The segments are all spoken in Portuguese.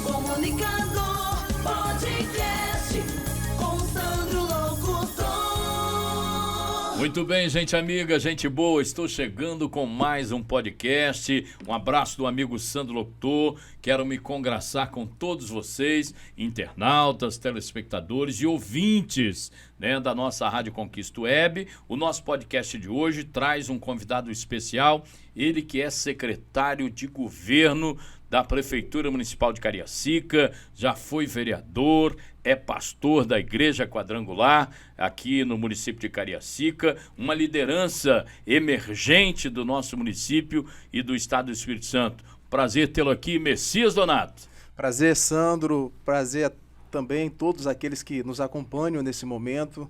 Comunicador Podcast com Sandro Locutor. Muito bem, gente amiga, gente boa, estou chegando com mais um podcast. Um abraço do amigo Sandro Locutor. Quero me congraçar com todos vocês, internautas, telespectadores e ouvintes, né, da nossa Rádio Conquista Web. O nosso podcast de hoje traz um convidado especial, ele que é secretário de governo da Prefeitura Municipal de Cariacica, já foi vereador, é pastor da Igreja Quadrangular aqui no município de Cariacica, uma liderança emergente do nosso município e do estado do Espírito Santo. Prazer tê-lo aqui, Messias Donato. Prazer, Sandro, prazer também todos aqueles que nos acompanham nesse momento.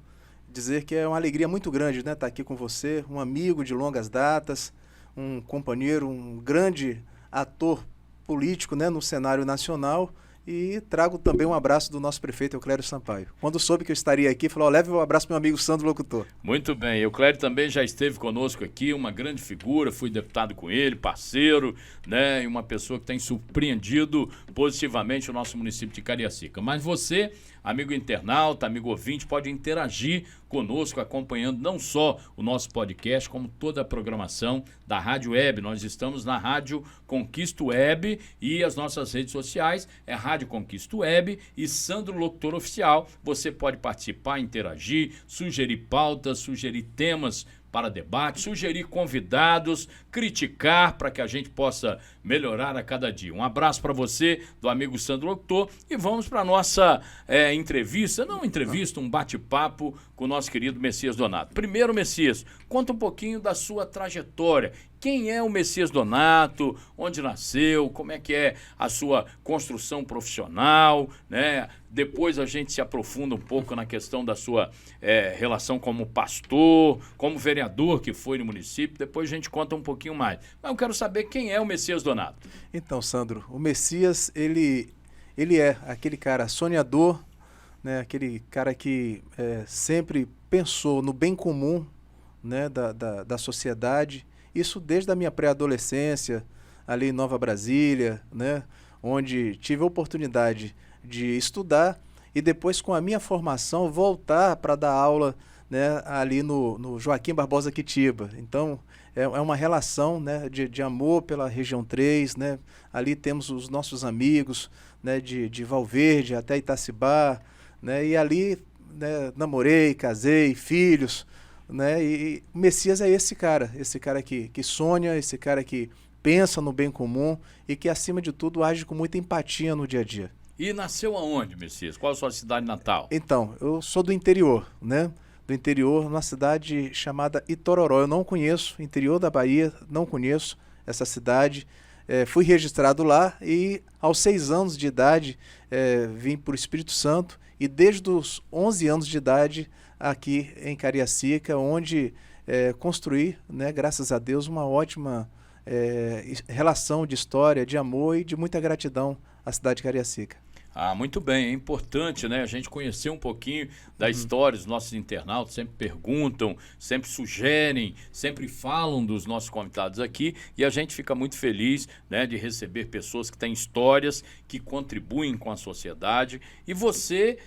Dizer que é uma alegria muito grande, né, estar aqui com você, um amigo de longas datas, um companheiro, um grande ator político, né, no cenário nacional. E trago também um abraço do nosso prefeito Euclério Sampaio. Quando soube que eu estaria aqui, falou: leve um abraço para meu amigo Sandro Locutor. Muito bem, Euclério também já esteve conosco aqui, uma grande figura, fui deputado com ele, parceiro, né, e uma pessoa que tem surpreendido positivamente o nosso município de Cariacica. Mas você, amigo internauta, amigo ouvinte, pode interagir conosco, acompanhando não só o nosso podcast, como toda a programação da Rádio Web. Nós estamos na Rádio Conquista Web e as nossas redes sociais é Rádio Conquista Web e Sandro Locutor Oficial. Você pode participar, interagir, sugerir pautas, sugerir temas para debate, sugerir convidados, criticar para que a gente possa melhorar a cada dia. Um abraço para você, do amigo Sandro Locutor, e vamos para a nossa entrevista, um bate-papo com o nosso querido Messias Donato. Primeiro, Messias, conta um pouquinho da sua trajetória. Quem é o Messias Donato? Onde nasceu? Como é que é a sua construção profissional, né? Depois a gente se aprofunda um pouco na questão da sua relação como pastor, como vereador que foi no município. Depois a gente conta um pouquinho mais. Mas eu quero saber quem é o Messias Donato. Então, Sandro, o Messias, ele é aquele cara sonhador, né? Aquele cara que sempre pensou no bem comum, né? da sociedade. Isso desde a minha pré-adolescência, ali em Nova Brasília, né, onde tive a oportunidade de estudar e depois, com a minha formação, voltar para dar aula, né, ali no Joaquim Barbosa Quitiba. Então, é uma relação, né, de amor pela região 3, né? Ali temos os nossos amigos, né, de Valverde até Itacibá, né, e ali, né, namorei, casei, filhos, né? E o Messias é esse cara que sonha, esse cara que pensa no bem comum e que, acima de tudo, age com muita empatia no dia a dia. E nasceu aonde, Messias? Qual a sua cidade natal? Então, eu sou do interior, né? Do interior, numa cidade chamada Itororó. Eu não conheço, interior da Bahia, não conheço essa cidade. Fui registrado lá e, aos 6 anos de idade, vim para o Espírito Santo e, desde os 11 anos de idade, aqui em Cariacica, onde construí, né, graças a Deus, uma ótima relação de história, de amor e de muita gratidão à cidade de Cariacica. Ah, muito bem, é importante, né, a gente conhecer um pouquinho da história. Os nossos internautas sempre perguntam, sempre sugerem, sempre falam dos nossos convidados aqui, e a gente fica muito feliz, né, de receber pessoas que têm histórias, que contribuem com a sociedade. E você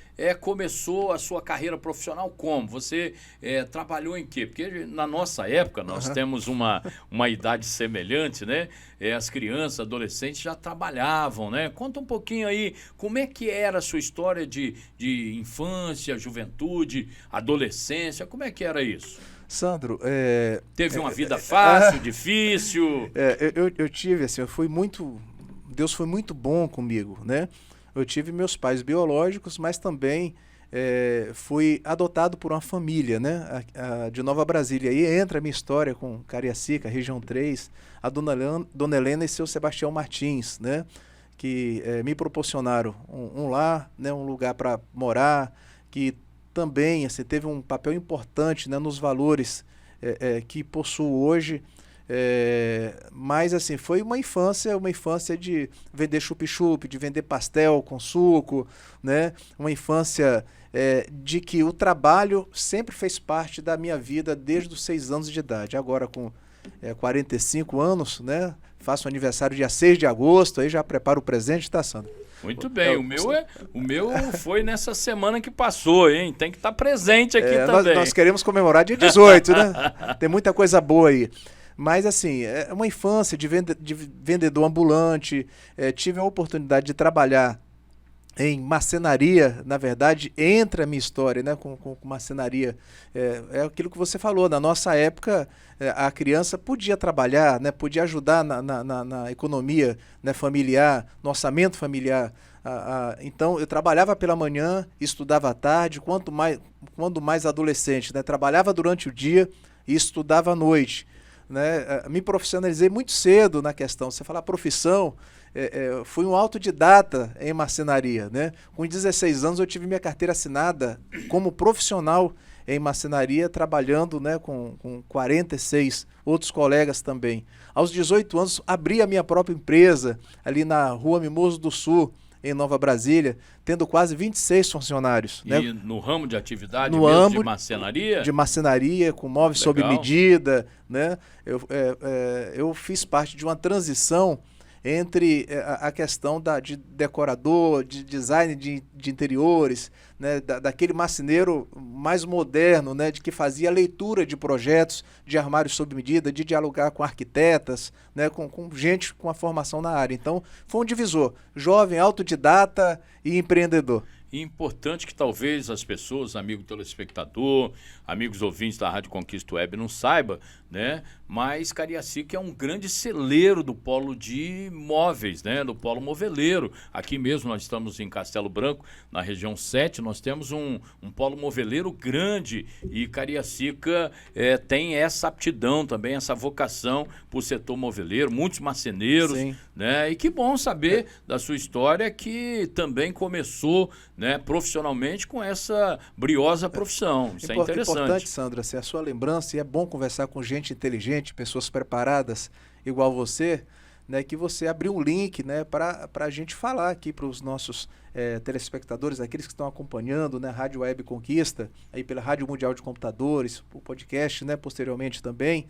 começou a sua carreira profissional como? Você trabalhou em quê? Porque na nossa época, nós temos uma idade semelhante, né? As crianças, adolescentes já trabalhavam, né? Conta um pouquinho aí, como é que era a sua história de infância, juventude, adolescência, como é que era isso? Sandro, teve uma vida fácil, difícil? Eu tive, assim, Deus foi muito bom comigo, né? Eu tive meus pais biológicos, mas também fui adotado por uma família, né, de Nova Brasília. Aí entra a minha história com Cariacica, região 3, a Dona Helena e seu Sebastião Martins, né, que me proporcionaram um lar, né, um lugar para morar, que também, assim, teve um papel importante, né, nos valores que possuo hoje. Mas, assim, foi uma infância de vender chup-chup, de vender pastel com suco, né? Uma infância de que o trabalho sempre fez parte da minha vida desde os 6 anos de idade. Agora, com 45 anos, né? Faço aniversário dia 6 de agosto, aí já preparo o presente, tá, Sandro? Muito bem, o meu foi nessa semana que passou, hein? Tem que estar presente aqui também. Nós queremos comemorar dia 18, né? Tem muita coisa boa aí. Mas, assim, é uma infância de vendedor ambulante. Tive a oportunidade de trabalhar em marcenaria. Na verdade, entra a minha história, né, com marcenaria. É aquilo que você falou. Na nossa época, a criança podia trabalhar, né, podia ajudar na economia, né, familiar, no orçamento familiar. Então, eu trabalhava pela manhã, estudava à tarde, quando mais adolescente, né, trabalhava durante o dia e estudava à noite. Né, me profissionalizei muito cedo na questão. Você fala profissão, fui um autodidata em marcenaria. Né? Com 16 anos eu tive minha carteira assinada como profissional em marcenaria, trabalhando, né, com 46 outros colegas também. Aos 18 anos abri a minha própria empresa ali na Rua Mimoso do Sul, em Nova Brasília, tendo quase 26 funcionários. E né? no ramo de atividade No mesmo, âmbito de marcenaria? De marcenaria, com móveis sob medida. Né? Eu fiz parte de uma transição entre a questão de decorador, de design de interiores, né, daquele marceneiro mais moderno, né, de que fazia leitura de projetos de armários sob medida, de dialogar com arquitetas, né, com gente com a formação na área. Então, foi um divisor. Jovem, autodidata e empreendedor. E importante que talvez as pessoas, amigo telespectador, amigos ouvintes da Rádio Conquista Web não saibam, né? Mas Cariacica é um grande celeiro do polo de móveis, né? Do polo moveleiro. Aqui mesmo nós estamos em Castelo Branco, na região 7, nós temos um polo moveleiro grande e Cariacica tem essa aptidão também, essa vocação por setor moveleiro, muitos marceneiros, Sim. né? E que bom saber da sua história que também começou, né, profissionalmente com essa briosa profissão. Isso é interessante. Importante, Sandra, assim, a sua lembrança, e é bom conversar com gente inteligente, pessoas preparadas, igual você, né, que você abriu um link, né, para a gente falar aqui para os nossos telespectadores, aqueles que estão acompanhando, né, Rádio Web Conquista, aí pela Rádio Mundial de Computadores, o podcast, né, posteriormente também.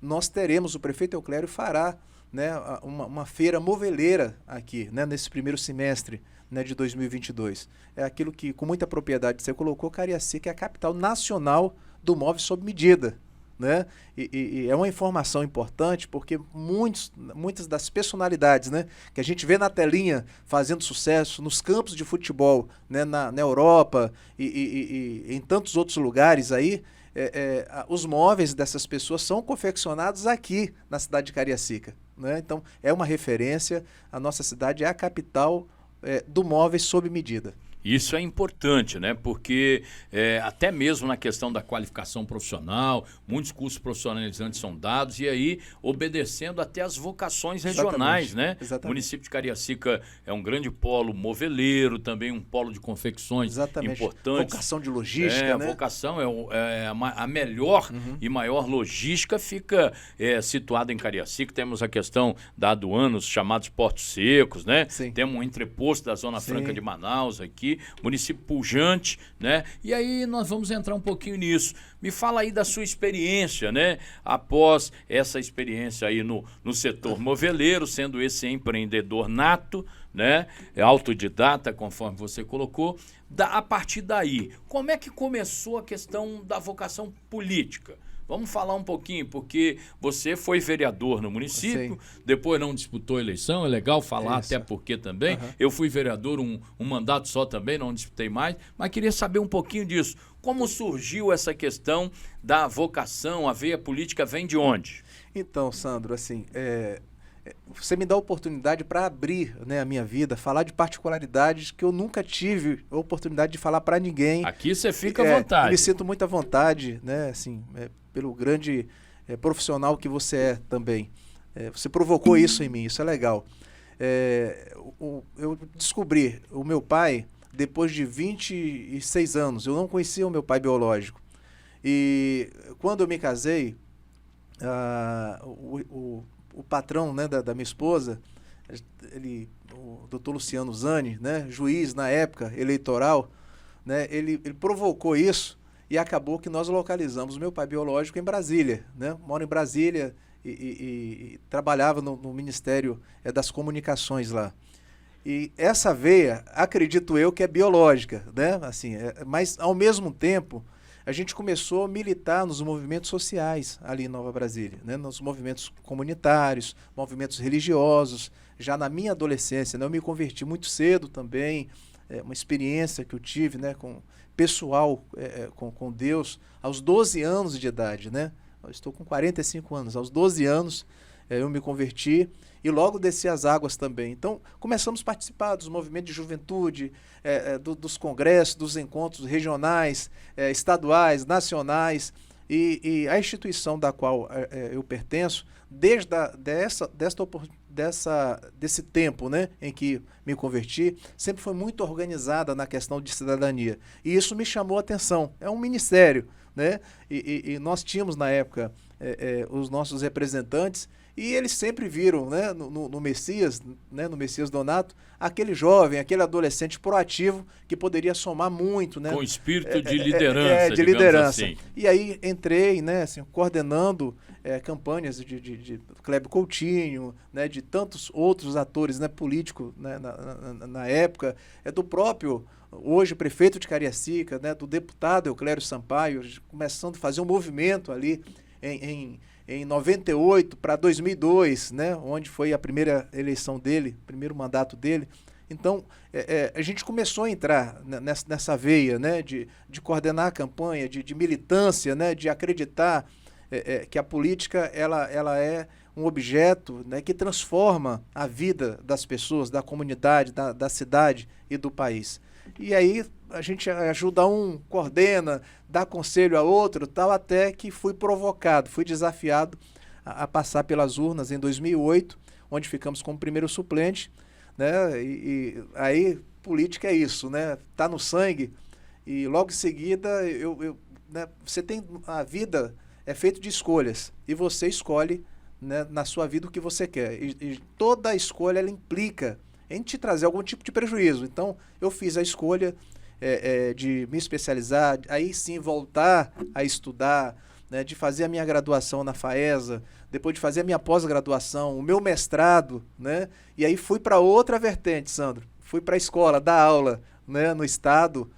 Nós teremos, o prefeito Euclério fará, né, uma feira moveleira aqui, né, nesse primeiro semestre, né, de 2022. É aquilo que, com muita propriedade, você colocou, Cariacica é a capital nacional do móvel sob medida. Né? E é uma informação importante porque muitas das personalidades, né, que a gente vê na telinha fazendo sucesso nos campos de futebol, né, na Europa e em tantos outros lugares aí, os móveis dessas pessoas são confeccionados aqui na cidade de Cariacica. Né? Então, é uma referência. A nossa cidade é a capital do móveis sob medida. Isso é importante, né? Porque até mesmo na questão da qualificação profissional, muitos cursos profissionalizantes são dados e aí obedecendo até as vocações regionais, Exatamente. né? Exatamente. O município de Cariacica é um grande polo moveleiro, também um polo de confecções Exatamente. importantes. Vocação de logística, né? A vocação a melhor e maior logística fica situada em Cariacica. Temos a questão da aduana, os chamados portos secos, né? Sim. Temos um entreposto da Zona Sim. Franca de Manaus aqui, município pujante, né? E aí nós vamos entrar um pouquinho nisso. Me fala aí da sua experiência, né? Após essa experiência aí no setor moveleiro, sendo esse empreendedor nato, né? Autodidata, conforme você colocou. A partir daí, como é que começou a questão da vocação política? Vamos falar um pouquinho, porque você foi vereador no município, depois não disputou eleição, é legal falar até porque também. Eu fui vereador um mandato só também, não disputei mais, mas queria saber um pouquinho disso. Como surgiu essa questão da vocação, a veia política vem de onde? Então, Sandro, assim, você me dá a oportunidade para abrir, né, a minha vida, falar de particularidades que eu nunca tive a oportunidade de falar para ninguém. Aqui você fica à vontade. Me sinto muito à vontade, né, assim, pelo grande profissional que você é também. Você provocou isso em mim, isso é legal. Eu descobri o meu pai depois de 26 anos. Eu não conhecia o meu pai biológico. E quando eu me casei, o patrão, né, da minha esposa, o doutor Luciano Zani, né, juiz na época eleitoral, né, ele provocou isso e acabou que nós localizamos meu pai biológico em Brasília. Né? Moro em Brasília e trabalhava no Ministério das Comunicações lá. E essa veia, acredito eu, que é biológica, né? Assim, mas, ao mesmo tempo, a gente começou a militar nos movimentos sociais ali em Nova Brasília, né? Nos movimentos comunitários, movimentos religiosos. Já na minha adolescência, né? Eu me converti muito cedo também, uma experiência que eu tive, né? Pessoal com Deus, aos 12 anos de idade, né? Eu estou com 45 anos, aos 12 anos eu me converti e logo desci as águas também. Então, começamos a participar dos movimentos de juventude, dos congressos, dos encontros regionais, estaduais, nacionais, e a instituição da qual eu pertenço, desse tempo, né, em que me converti, sempre foi muito organizada na questão de cidadania. E isso me chamou a atenção. É um ministério, né? E nós tínhamos, na época, os nossos representantes, e eles sempre viram, né, no Messias, né, no Messias Donato, aquele jovem, aquele adolescente proativo que poderia somar muito, né? Com espírito de liderança, de liderança. assim. E aí entrei, né, assim, coordenando campanhas de Cléber Coutinho, né, de tantos outros atores, né, políticos, né, na época, do próprio hoje prefeito de Cariacica, né, do deputado Euclério Sampaio, começando a fazer um movimento ali em 98 para 2002, né, onde foi a primeira eleição dele, primeiro mandato dele. Então, a gente começou a entrar nessa veia, né, de coordenar a campanha, de militância, né, de acreditar que a política ela é um objeto, né, que transforma a vida das pessoas, da comunidade, da cidade e do país. E aí a gente ajuda um, coordena, dá conselho a outro, tal, até que fui provocado, fui desafiado a passar pelas urnas em 2008, onde ficamos como primeiro suplente, né? E aí política é isso, né? Tá no sangue. E logo em seguida né, você tem a vida é feita de escolhas e você escolhe, né, na sua vida o que você quer. E toda a escolha ela implica em te trazer algum tipo de prejuízo. Então, eu fiz a escolha de me especializar, aí sim voltar a estudar, né, de fazer a minha graduação na FAESA, depois de fazer a minha pós-graduação, o meu mestrado, né, e aí fui para outra vertente, Sandro. Fui para a escola, dar aula, né, no estado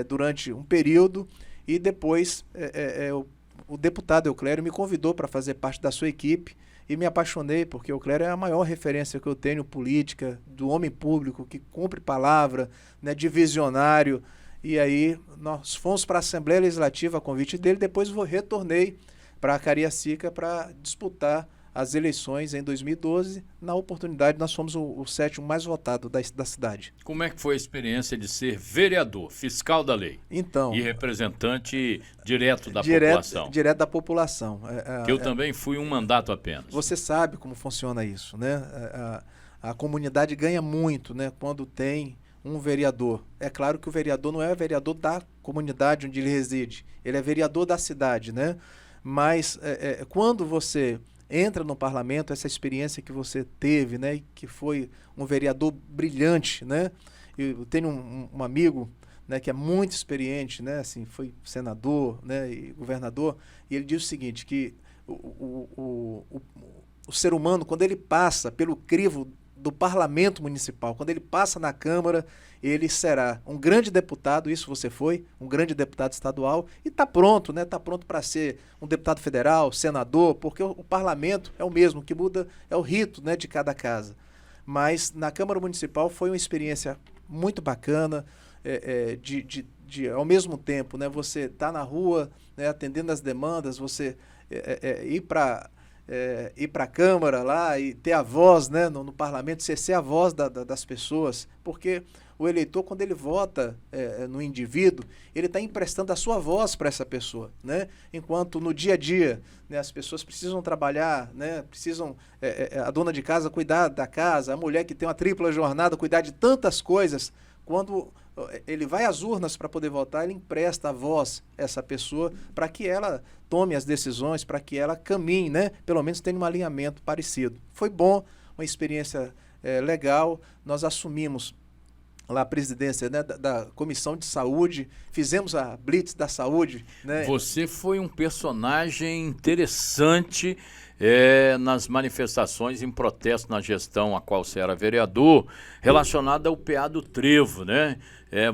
durante um período, e depois o deputado Euclério me convidou para fazer parte da sua equipe, e me apaixonei, porque o Euclério é a maior referência que eu tenho política, do homem público, que cumpre palavra, né, de visionário. E aí nós fomos para a Assembleia Legislativa a convite dele, depois retornei para a Cariacica para disputar as eleições em 2012. Na oportunidade, nós fomos o sétimo mais votado da cidade. Como é que foi a experiência de ser vereador, fiscal da lei? Então, e representante direto da população? Direto da população. Que eu também fui um mandato apenas. Você sabe como funciona isso, né? A comunidade ganha muito, né, quando tem um vereador. É claro que o vereador não é vereador da comunidade onde ele reside, ele é vereador da cidade, né? Mas quando você entra no parlamento, essa experiência que você teve, né, que foi um vereador brilhante, né? Eu tenho um amigo, né, que é muito experiente, né, assim, foi senador, né, e governador, e ele diz o seguinte, que o ser humano, quando ele passa pelo crivo do parlamento municipal, quando ele passa na Câmara, ele será um grande deputado, isso você foi, um grande deputado estadual, e está pronto, né? Está pronto para ser um deputado federal, senador, porque o parlamento é o mesmo, o que muda é o rito, né, de cada casa. Mas na Câmara Municipal foi uma experiência muito bacana, ao mesmo tempo, né, você está na rua, né, atendendo as demandas, você ir para a Câmara lá e ter a voz, né, no parlamento, ser a voz das pessoas, porque o eleitor, quando ele vota no indivíduo, ele está emprestando a sua voz para essa pessoa, né? Enquanto no dia a dia, né, as pessoas precisam trabalhar, né, precisam a dona de casa cuidar da casa, a mulher que tem uma tripla jornada cuidar de tantas coisas. Quando ele vai às urnas para poder votar, ele empresta a voz a essa pessoa para que ela tome as decisões, para que ela caminhe, né? Pelo menos tenha um alinhamento parecido. Foi bom, uma experiência legal. Nós assumimos lá a presidência, né, da Comissão de Saúde, fizemos a Blitz da Saúde, né? Você foi um personagem interessante nas manifestações em protesto na gestão a qual você era vereador, relacionada ao PA do Trevo, né?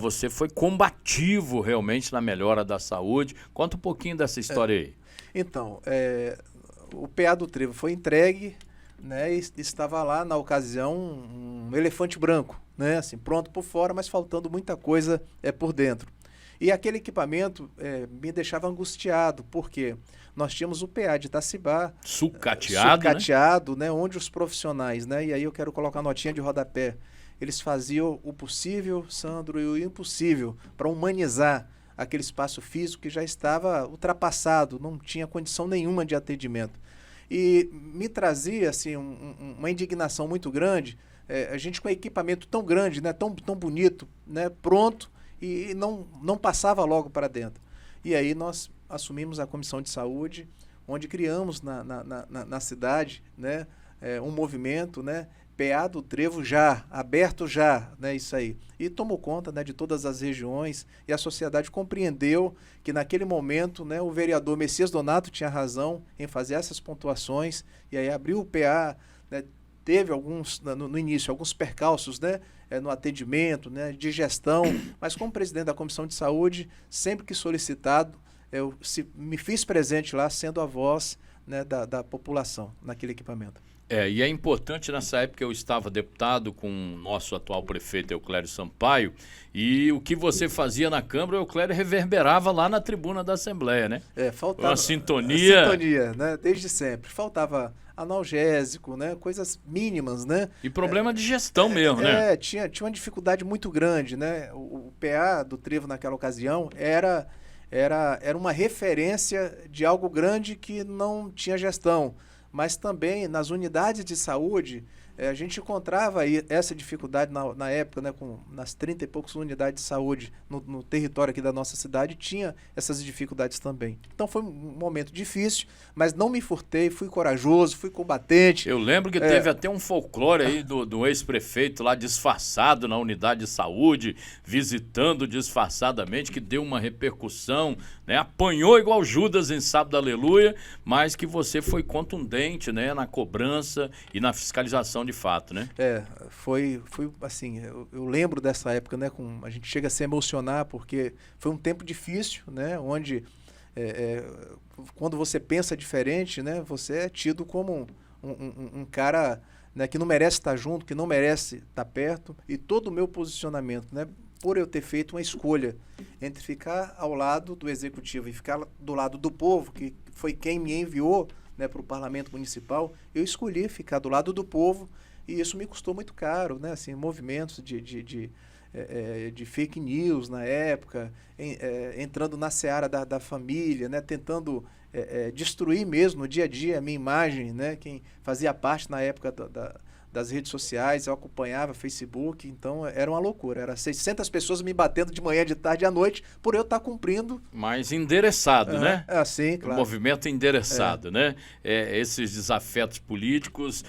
Você foi combativo realmente na melhora da saúde. Conta um pouquinho dessa história aí. Então, o PA do Trevo foi entregue, né, e estava lá na ocasião um elefante branco, né, assim, pronto por fora, mas faltando muita coisa por dentro. E aquele equipamento me deixava angustiado, porque nós tínhamos o PA de Itacibá, sucateado, né, onde os profissionais, né, e aí eu quero colocar a notinha de rodapé, eles faziam o possível, Sandro, e o impossível para humanizar aquele espaço físico que já estava ultrapassado, não tinha condição nenhuma de atendimento. E me trazia assim, uma indignação muito grande, a gente com equipamento tão grande, né, tão bonito, né, pronto, e não passava logo para dentro. E aí nós assumimos a Comissão de Saúde, onde criamos na cidade, né, um movimento, né, PA do Trevo já, aberto já, né, isso aí. E tomou conta, né, de todas as regiões, e a sociedade compreendeu que naquele momento, né, o vereador Messias Donato tinha razão em fazer essas pontuações, e aí abriu o PA, né, teve alguns, no início, alguns percalços, né, no atendimento, né, de gestão, mas como presidente da Comissão de Saúde, sempre que solicitado, eu me fiz presente lá, sendo a voz, né, da população naquele equipamento. E é importante, nessa época eu estava deputado com o nosso atual prefeito Euclério Sampaio, e o que você fazia na Câmara, o Euclério reverberava lá na tribuna da Assembleia, né? Faltava uma sintonia. Sintonia, né? Desde sempre. Faltava analgésico, né? Coisas mínimas, né? E problema de gestão mesmo, né? Tinha uma dificuldade muito grande, né? O PA do Trevo naquela ocasião era uma referência de algo grande que não tinha gestão. Mas também nas unidades de saúde, a gente encontrava aí essa dificuldade na época, né, nas 30 e poucas unidades de saúde no território aqui da nossa cidade, tinha essas dificuldades também. Então foi um momento difícil, mas não me furtei, fui corajoso, fui combatente. Eu lembro que teve até um folclore aí do ex-prefeito lá disfarçado na unidade de saúde, visitando disfarçadamente, que deu uma repercussão, né, apanhou igual Judas em Sábado Aleluia, mas que você foi contundente, né, na cobrança e na fiscalização de fato, né? Foi assim, eu lembro dessa época, né, a gente chega a se emocionar porque foi um tempo difícil, né, onde quando você pensa diferente, né, você é tido como um cara, né, que não merece estar junto, que não merece estar perto, e todo o meu posicionamento, né, por eu ter feito uma escolha entre ficar ao lado do executivo e ficar do lado do povo, que foi quem me enviou, né, para o Parlamento Municipal, eu escolhi ficar do lado do povo, e isso me custou muito caro, né, assim, movimentos de fake news na época, entrando na seara da família, né, tentando destruir mesmo no dia a dia a minha imagem, né, quem fazia parte na época das redes sociais, eu acompanhava Facebook, então era uma loucura, era 600 pessoas me batendo de manhã, de tarde e à noite, por eu estar cumprindo. Mas endereçado, né? Sim, claro. O movimento endereçado, né? Esses desafetos políticos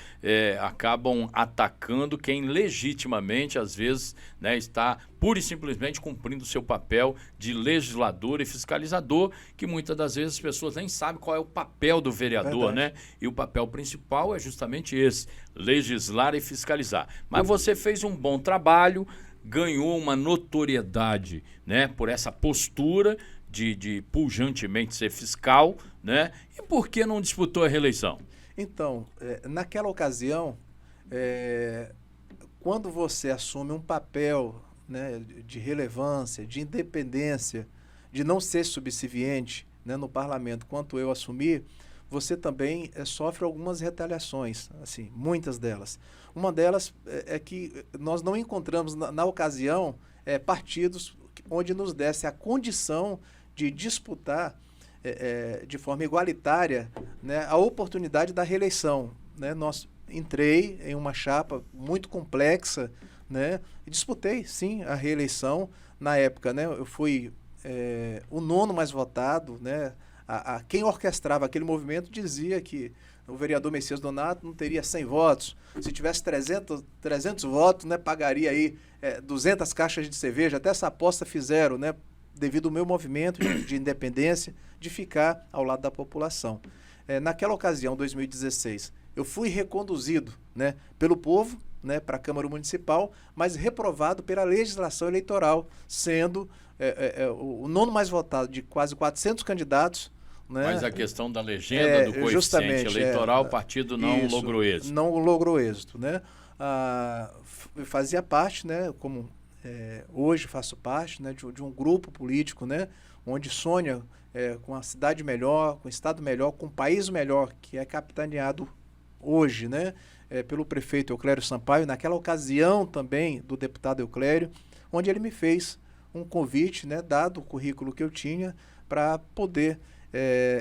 acabam atacando quem legitimamente, às vezes, né, está pura e simplesmente cumprindo o seu papel de legislador e fiscalizador, que muitas das vezes as pessoas nem sabem qual é o papel do vereador, né? E o papel principal é justamente esse, legislar e fiscalizar. Mas você fez um bom trabalho, ganhou uma notoriedade, né, por essa postura de pujantemente ser fiscal, né? E por que não disputou a reeleição? Então, naquela ocasião, quando você assume um papel, né, de relevância, de independência, de não ser subserviente, né, no parlamento, quanto eu assumi, você também sofre algumas retaliações, assim, muitas delas. Uma delas é que nós não encontramos, na ocasião, partidos onde nos desse a condição de disputar de forma igualitária, né, a oportunidade da reeleição, né? Entrei em uma chapa muito complexa, né, e disputei, sim, a reeleição. Na época, né, eu fui o 9º mais votado, né? Quem orquestrava aquele movimento dizia que o vereador Messias Donato não teria 100 votos. Se tivesse 300 votos, né, pagaria aí 200 caixas de cerveja. Até essa aposta fizeram, né, devido ao meu movimento de independência, de ficar ao lado da população. naquela ocasião, 2016, eu fui reconduzido, né, pelo povo, né, para a Câmara Municipal, mas reprovado pela legislação eleitoral, sendo o nono mais votado de quase 400 candidatos. Né? Mas a questão da legenda do coeficiente eleitoral, o partido não logrou êxito. Não logrou êxito, né? Fazia parte, né, como hoje faço parte, né, de um grupo político, né, onde sonha com uma cidade melhor, com um estado melhor, com um país melhor, que é capitaneado hoje, né, pelo prefeito Euclério Sampaio, naquela ocasião também do deputado Euclério, onde ele me fez um convite, né, dado o currículo que eu tinha, para poder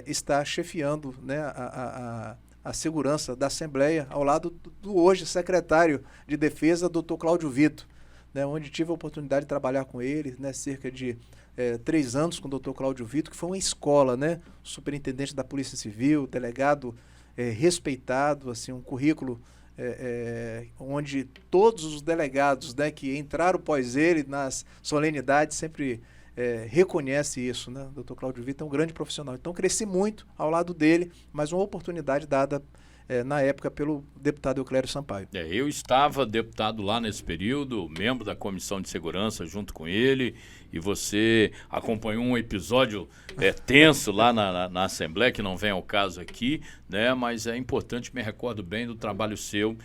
estar chefiando, né, a segurança da Assembleia, ao lado do hoje secretário de Defesa, doutor Cláudio Vito, né, onde tive a oportunidade de trabalhar com ele, né, cerca de 3 anos com o doutor Cláudio Vito, que foi uma escola, né, superintendente da Polícia Civil, delegado respeitado, assim, um currículo onde todos os delegados, né, que entraram após ele nas solenidades sempre reconhece isso, né? O Dr. Cláudio Vito é um grande profissional. Então, cresci muito ao lado dele, mas uma oportunidade dada na época pelo deputado Euclério Sampaio. Eu estava deputado lá nesse período, membro da Comissão de Segurança junto com ele, e você acompanhou um episódio tenso lá na Assembleia, que não vem ao caso aqui, né? Mas é importante, me recordo bem do trabalho seu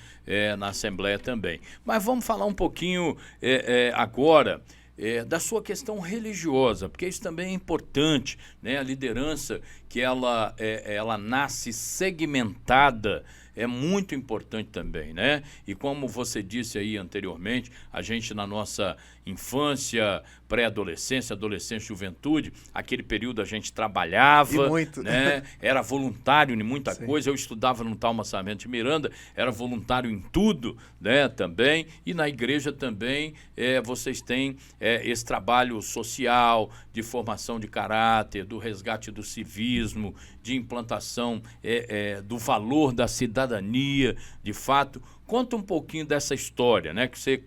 na Assembleia também. Mas vamos falar um pouquinho agora da sua questão religiosa, porque isso também é importante, né? A liderança que ela nasce segmentada é muito importante também, né? E como você disse aí anteriormente, a gente na nossa infância, pré-adolescência, adolescência, juventude, aquele período a gente trabalhava, e muito, né? Era voluntário em muita Sim. coisa. Eu estudava no Talma Sarmento de Miranda, era voluntário em tudo, né? Também, e na igreja também vocês têm esse trabalho social, de formação de caráter, do resgate do civismo, de implantação do valor da cidadania, de fato. Conta um pouquinho dessa história, né? Que você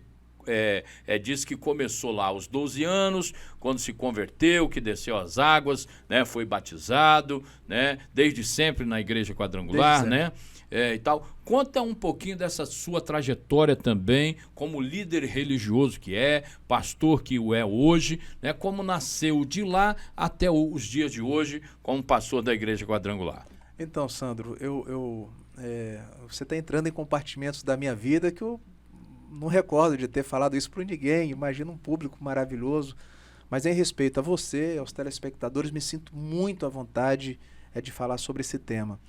disse que começou lá aos 12 anos, quando se converteu, que desceu as águas, né? Foi batizado, né? Desde sempre na Igreja Quadrangular, né? E tal. Conta um pouquinho dessa sua trajetória também, como líder religioso que pastor que o é hoje, né? Como nasceu de lá até os dias de hoje, como pastor da Igreja Quadrangular. Então, Sandro, você está entrando em compartimentos da minha vida que eu não recordo de ter falado isso para ninguém. Imagino um público maravilhoso, mas em respeito a você, aos telespectadores, me sinto muito à vontade de falar sobre esse tema.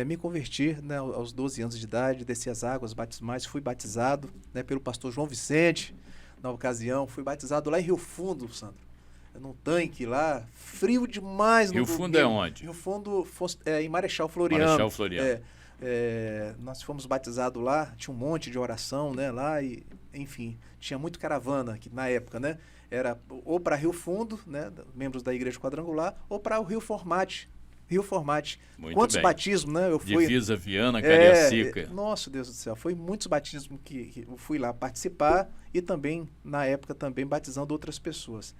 Me converti, né, aos 12 anos de idade, desci as águas batismais, fui batizado, né, pelo pastor João Vicente, na ocasião. Fui batizado lá em Rio Fundo, Sandro, num tanque lá, frio demais. Rio Fundo é onde? Rio Fundo em Marechal Floriano. Marechal Floriano. Nós fomos batizados lá, tinha um monte de oração, né, lá, e enfim, tinha muito caravana que, na época, né, era ou para Rio Fundo, né, membros da Igreja Quadrangular, ou para o Rio Formate. Muito Quantos bem. batismos, né? Eu fui. Divisa Viana, Cariacica. Nossa, Deus do céu, foi muitos batismos que eu fui lá participar e também, na época, também batizando outras pessoas.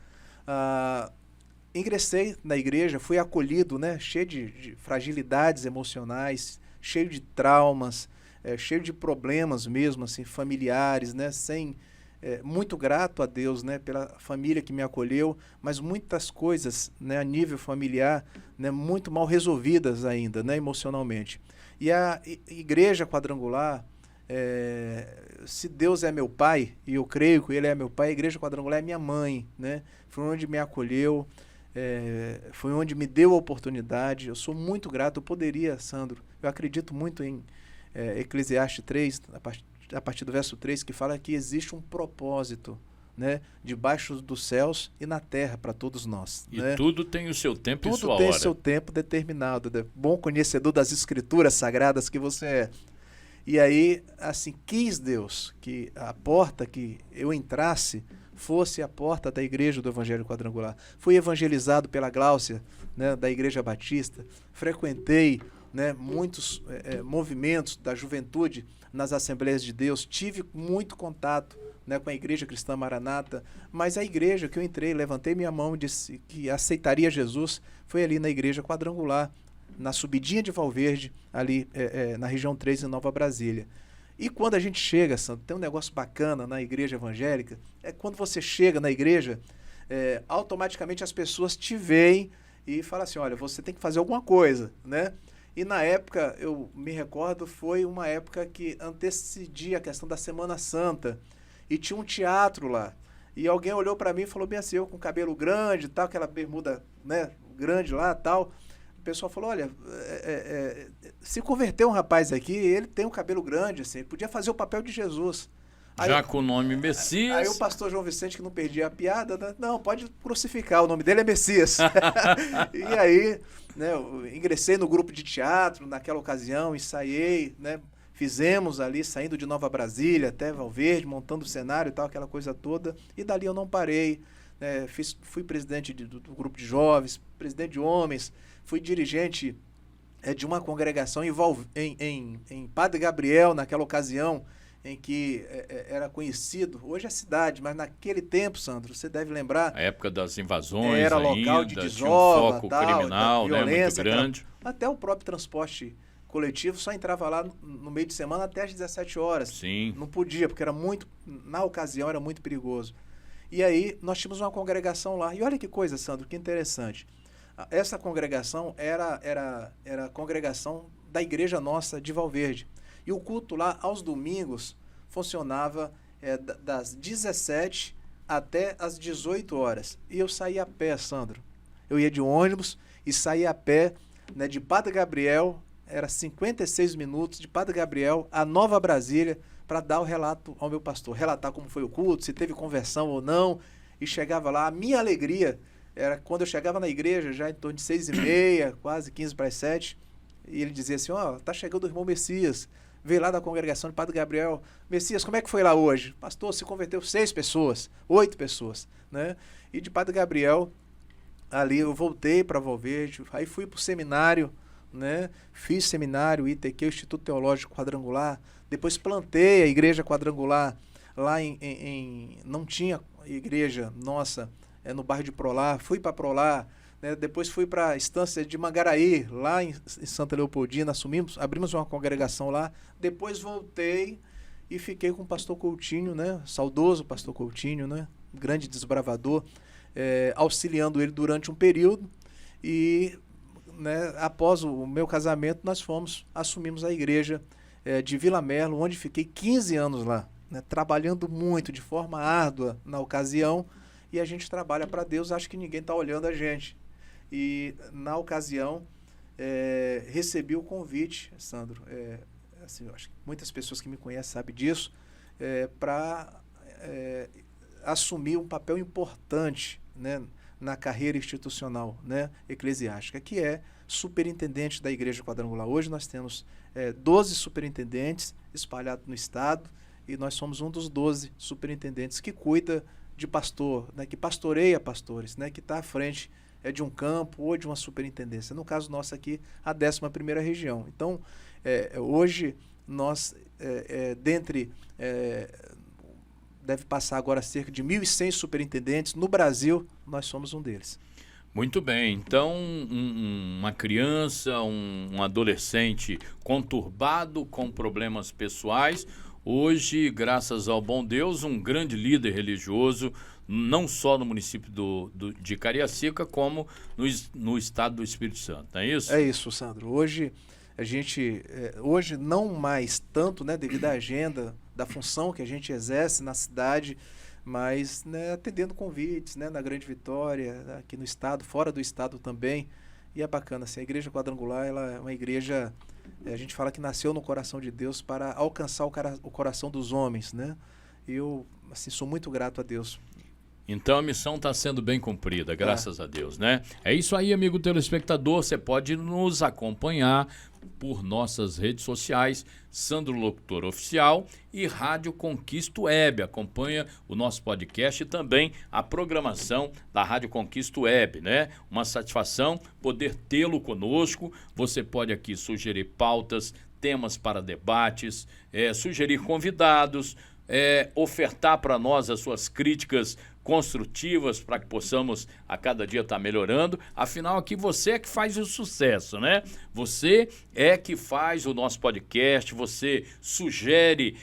Ingressei na igreja, fui acolhido, né? Cheio de fragilidades emocionais, cheio de traumas, cheio de problemas mesmo, assim, familiares, né? Muito grato a Deus, né, pela família que me acolheu, mas muitas coisas, né, a nível familiar, né, muito mal resolvidas ainda, né, emocionalmente. E a Igreja Quadrangular, se Deus é meu pai, e eu creio que Ele é meu pai, a Igreja Quadrangular é minha mãe, né? Foi onde me acolheu, foi onde me deu a oportunidade. Eu sou muito grato. Eu poderia, Sandro, eu acredito muito em Eclesiastes 3, a partir do verso 3, que fala que existe um propósito, né, debaixo dos céus e na terra para todos nós. E né? tudo tem o seu tempo e sua hora. Tudo tem seu tempo determinado. Né? Bom conhecedor das escrituras sagradas que você é. E aí, assim, quis Deus que a porta que eu entrasse fosse a porta da Igreja do Evangelho Quadrangular. Fui evangelizado pela Gláucia, né, da Igreja Batista. Frequentei, né, muitos movimentos da juventude nas Assembleias de Deus. Tive muito contato, né, com a Igreja Cristã Maranata, mas a igreja que eu entrei, levantei minha mão e disse que aceitaria Jesus, foi ali na Igreja Quadrangular, na subidinha de Valverde, ali na região 3, em Nova Brasília. E quando a gente chega, Sandro, tem um negócio bacana na igreja evangélica, quando você chega na igreja, automaticamente as pessoas te veem e falam assim, olha, você tem que fazer alguma coisa, né? E na época, eu me recordo, foi uma época que antecedia a questão da Semana Santa, e tinha um teatro lá. E alguém olhou para mim e falou bem assim, eu com cabelo grande e tal, aquela bermuda, né, grande lá e tal. O pessoal falou, olha, se converteu um rapaz aqui, ele tem um cabelo grande, assim, ele podia fazer o papel de Jesus. Já com o nome Messias. Aí o pastor João Vicente, que não perdia a piada, né? Não, pode crucificar, o nome dele é Messias. E aí, né, eu ingressei no grupo de teatro naquela ocasião, ensaiei, né? Fizemos ali, saindo de Nova Brasília até Valverde, montando o cenário e tal, aquela coisa toda. E dali eu não parei. Né? Fui presidente do grupo de jovens, presidente de homens, fui dirigente de uma congregação em Padre Gabriel, naquela ocasião em que era conhecido, hoje é cidade, mas naquele tempo, Sandro, você deve lembrar... A época das invasões era ainda, local de tinha desova, um foco criminal, violência, né, muito grande. Até o próprio transporte coletivo só entrava lá no meio de semana até às 17 horas. Sim. Não podia, porque na ocasião era muito perigoso. E aí nós tínhamos uma congregação lá. E olha que coisa, Sandro, que interessante. Essa congregação era a congregação da igreja nossa de Valverde. E o culto lá, aos domingos, funcionava das 17 até as 18 horas. E eu saía a pé, Sandro. Eu ia de ônibus e saía a pé, né, de Padre Gabriel, era 56 minutos, de Padre Gabriel a Nova Brasília, para dar o relato ao meu pastor, relatar como foi o culto, se teve conversão ou não. E chegava lá, a minha alegria era quando eu chegava na igreja, já em torno de 6h30, quase 15 para as 7, e ele dizia assim, tá chegando o irmão Messias, veio lá da congregação de Padre Gabriel. Messias, como é que foi lá hoje? Pastor, se converteu 6 pessoas, 8 pessoas, né? E de Padre Gabriel, ali eu voltei para Valverde, aí fui para o seminário, né? Fiz seminário, ITQ, Instituto Teológico Quadrangular, depois plantei a igreja quadrangular lá não tinha igreja nossa, no bairro de Prolar, fui para Prolar, né? Depois fui para a estância de Mangaraí, lá em Santa Leopoldina, abrimos uma congregação lá, depois voltei e fiquei com o pastor Coutinho, né? Saudoso pastor Coutinho, né? Grande desbravador, auxiliando ele durante um período e, né, após o meu casamento nós assumimos a igreja de Vila Merlo, onde fiquei 15 anos lá, né? Trabalhando muito, de forma árdua na ocasião, e a gente trabalha para Deus, acho que ninguém está olhando a gente. E na ocasião recebi o convite, Sandro, assim, eu acho que muitas pessoas que me conhecem sabem disso, para assumir um papel importante, né, na carreira institucional, né, eclesiástica, que é superintendente da Igreja Quadrangular. Hoje nós temos 12 superintendentes espalhados no estado, e nós somos um dos 12 superintendentes que cuida de pastor, né, que pastoreia pastores, né, que está à frente de um campo ou de uma superintendência. No caso nosso aqui, a 11ª região. Então, hoje, nós, deve passar agora cerca de 1.100 superintendentes. No Brasil, nós somos um deles. Muito bem. Então, uma criança, um adolescente conturbado, com problemas pessoais, hoje, graças ao bom Deus, um grande líder religioso, não só no município de Cariacica, como no estado do Espírito Santo, não é isso? É isso, Sandro. Hoje, a gente, hoje não mais tanto, né, devido à agenda da função que a gente exerce na cidade, mas, né, atendendo convites, né, na Grande Vitória, aqui no estado, fora do estado também. E é bacana, assim, a Igreja Quadrangular, ela é uma igreja, a gente fala que nasceu no coração de Deus para alcançar o coração dos homens, né? E eu, assim, sou muito grato a Deus. Então a missão está sendo bem cumprida, graças a Deus, né? É isso aí, amigo telespectador, você pode nos acompanhar por nossas redes sociais, Sandro Locutor Oficial e Rádio Conquista Web. Acompanha o nosso podcast e também a programação da Rádio Conquista Web, né? Uma satisfação poder tê-lo conosco. Você pode aqui sugerir pautas, temas para debates, sugerir convidados, ofertar para nós as suas críticas construtivas para que possamos a cada dia estar melhorando. Afinal, aqui você é que faz o sucesso, né? Você é que faz o nosso podcast, você sugere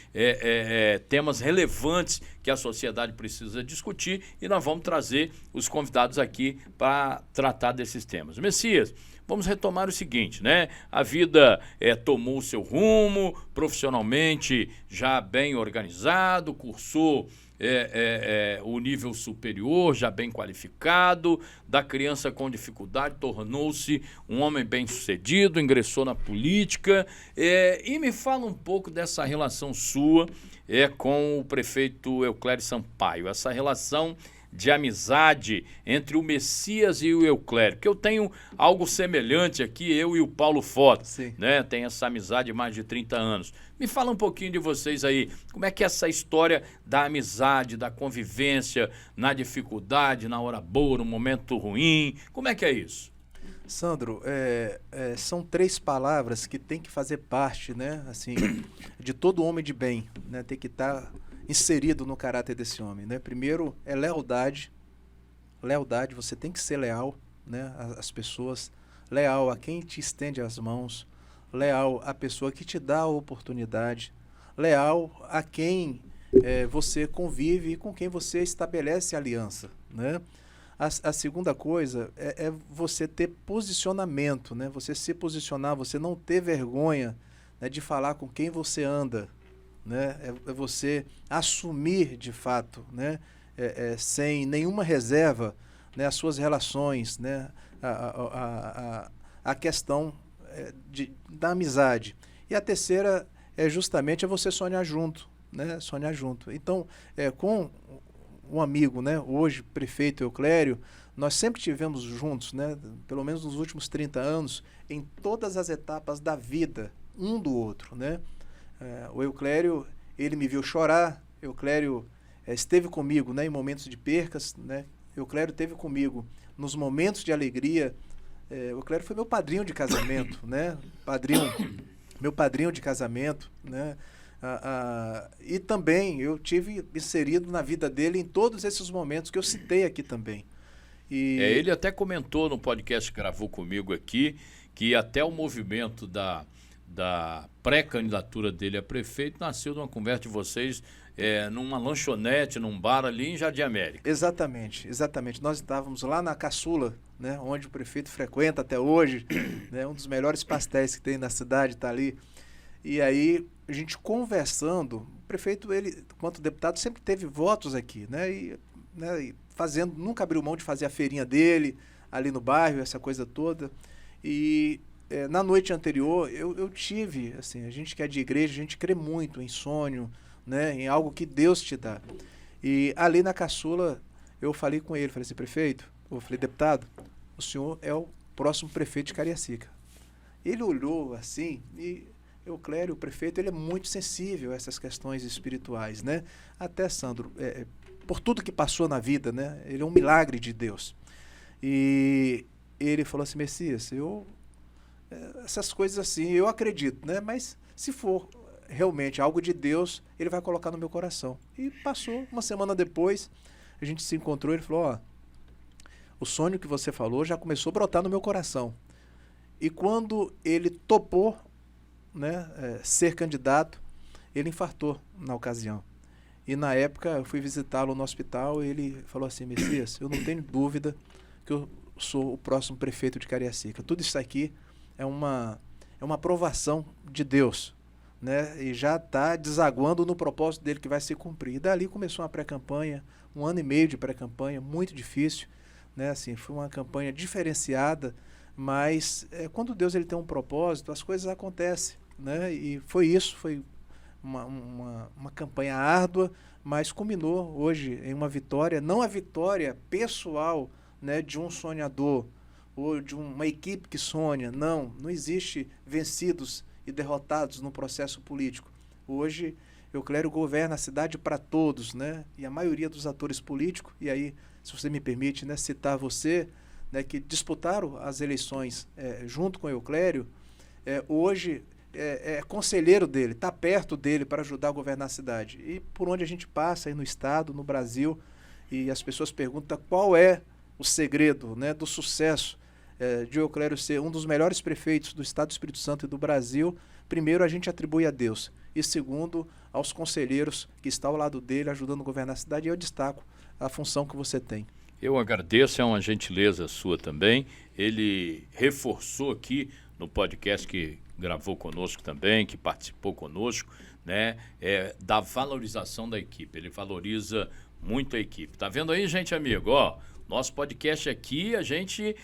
temas relevantes que a sociedade precisa discutir e nós vamos trazer os convidados aqui para tratar desses temas. Messias, vamos retomar o seguinte, né? A vida tomou o seu rumo, profissionalmente já bem organizado, cursou o nível superior, já bem qualificado, da criança com dificuldade, tornou-se um homem bem-sucedido, ingressou na política. E me fala um pouco dessa relação sua com o prefeito Euclério Sampaio, essa relação de amizade entre o Messias e o Euclério, que eu tenho algo semelhante aqui, eu e o Paulo Foto, né? Tem essa amizade de mais de 30 anos. Me fala um pouquinho de vocês aí, como é que é essa história da amizade, da convivência, na dificuldade, na hora boa, no momento ruim, como é que é isso? Sandro, são 3 palavras que tem que fazer parte, né, assim, de todo homem de bem, né, tem que estar inserido no caráter desse homem, né? Primeiro é lealdade. Lealdade, você tem que ser leal, né, às pessoas, leal a quem te estende as mãos, leal à pessoa que te dá a oportunidade, leal a quem você convive e com quem você estabelece aliança, né? A segunda coisa é você ter posicionamento, né? Você se posicionar, você não ter vergonha, né, de falar com quem você anda, né? É você assumir de fato, né? Sem nenhuma reserva, né, as suas relações, né? A questão da amizade. E a terceira justamente você sonhar junto, né? Sonhar junto. Então, com um amigo, né, hoje prefeito Euclério, nós sempre tivemos juntos, né, pelo menos nos últimos 30 anos, em todas as etapas da vida, um do outro, né? O Euclério, ele me viu chorar, Euclério esteve comigo, né, em momentos de percas, né? Euclério esteve comigo nos momentos de alegria. Euclério foi meu padrinho de casamento, né? Meu padrinho de casamento, né? E também eu tive inserido na vida dele em todos esses momentos que eu citei aqui também. Ele até comentou no podcast que gravou comigo aqui que até o movimento da pré-candidatura dele a prefeito nasceu de uma conversa de vocês numa lanchonete, num bar ali em Jardim América. Exatamente, exatamente. Nós estávamos lá na Caçula, né, onde o prefeito frequenta até hoje, né, um dos melhores pastéis que tem na cidade está ali. E aí, a gente conversando, o prefeito, ele, quanto deputado, sempre teve votos aqui, né? E fazendo, nunca abriu mão de fazer a feirinha dele, ali no bairro, essa coisa toda. E na noite anterior, eu tive, assim, a gente que é de igreja, a gente crê muito em sonho, né? Em algo que Deus te dá. E ali na Caçula, eu falei com ele, falei assim, prefeito, eu falei, deputado, o senhor é o próximo prefeito de Cariacica. Ele olhou assim e... Euclério, o prefeito, ele é muito sensível a essas questões espirituais, né? Até, Sandro, por tudo que passou na vida, né? Ele é um milagre de Deus. E ele falou assim, Messias, essas coisas assim, eu acredito, né? Mas se for realmente algo de Deus, ele vai colocar no meu coração. E passou, uma semana depois, a gente se encontrou, ele falou, o sonho que você falou já começou a brotar no meu coração. E quando ele topou, né, ser candidato, ele infartou na ocasião. E na época eu fui visitá-lo no hospital e ele falou assim, Messias, eu não tenho dúvida que eu sou o próximo prefeito de Cariacica. Tudo isso aqui é uma aprovação de Deus, né, e já está desaguando no propósito dele que vai se cumprir. E dali começou uma pré-campanha, 1 ano e meio de pré-campanha, muito difícil, né, assim, foi uma campanha diferenciada, mas quando Deus ele tem um propósito, as coisas acontecem. Né? E foi isso, foi uma campanha árdua, mas culminou hoje em uma vitória, não a vitória pessoal, né, de um sonhador ou de uma equipe que sonha, não existe vencidos e derrotados no processo político. Hoje, Euclério governa a cidade para todos, né? E a maioria dos atores políticos, e aí, se você me permite, né, citar você, né, que disputaram as eleições junto com Euclério, hoje é conselheiro dele, está perto dele para ajudar a governar a cidade. E por onde a gente passa aí no estado, no Brasil, e as pessoas perguntam qual é o segredo, né, do sucesso de Euclério ser um dos melhores prefeitos do Estado do Espírito Santo e do Brasil. Primeiro, a gente atribui a Deus, e segundo, aos conselheiros que estão ao lado dele, ajudando a governar a cidade, e eu destaco a função que você tem. Eu agradeço, é uma gentileza sua também. Ele reforçou aqui no podcast que gravou conosco também, que participou conosco, né, da valorização da equipe. Ele valoriza muito a equipe. Tá vendo aí, gente, amigo? Ó, nosso podcast aqui, a gente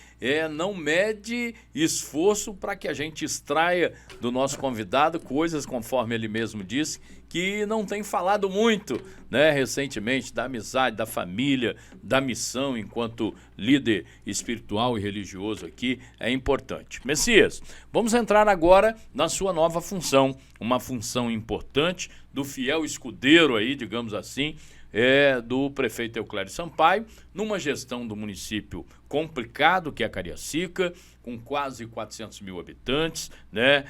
não mede esforço para que a gente extraia do nosso convidado coisas, conforme ele mesmo disse, que não tem falado muito, né, recentemente, da amizade, da família, da missão enquanto líder espiritual e religioso aqui, é importante. Messias, vamos entrar agora na sua nova função, uma função importante do fiel escudeiro aí, digamos assim, do prefeito Euclério Sampaio, numa gestão do município complicado, que é Cariacica, com quase 400 mil habitantes, né?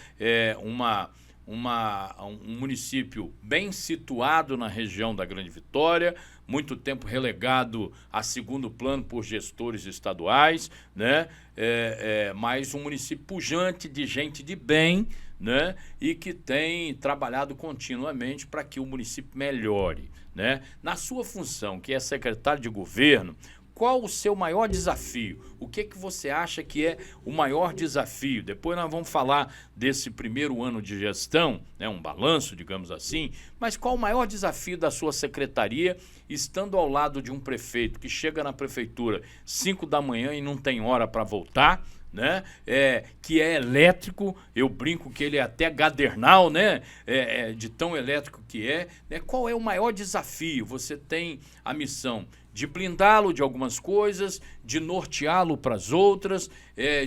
Um município bem situado na região da Grande Vitória, muito tempo relegado a segundo plano por gestores estaduais, né? Mas um município pujante de gente de bem, né? E que tem trabalhado continuamente para que o município melhore, né? Na sua função, que é secretário de governo, qual o seu maior desafio? O que você acha que é o maior desafio? Depois nós vamos falar desse primeiro ano de gestão, né, um balanço, digamos assim, mas qual o maior desafio da sua secretaria, estando ao lado de um prefeito que chega na prefeitura 5 da manhã e não tem hora para voltar, né? Que é elétrico, eu brinco que ele é até gadernal, né? De tão elétrico que né? Qual é o maior desafio? Você tem a missão de blindá-lo de algumas coisas, de norteá-lo para as outras,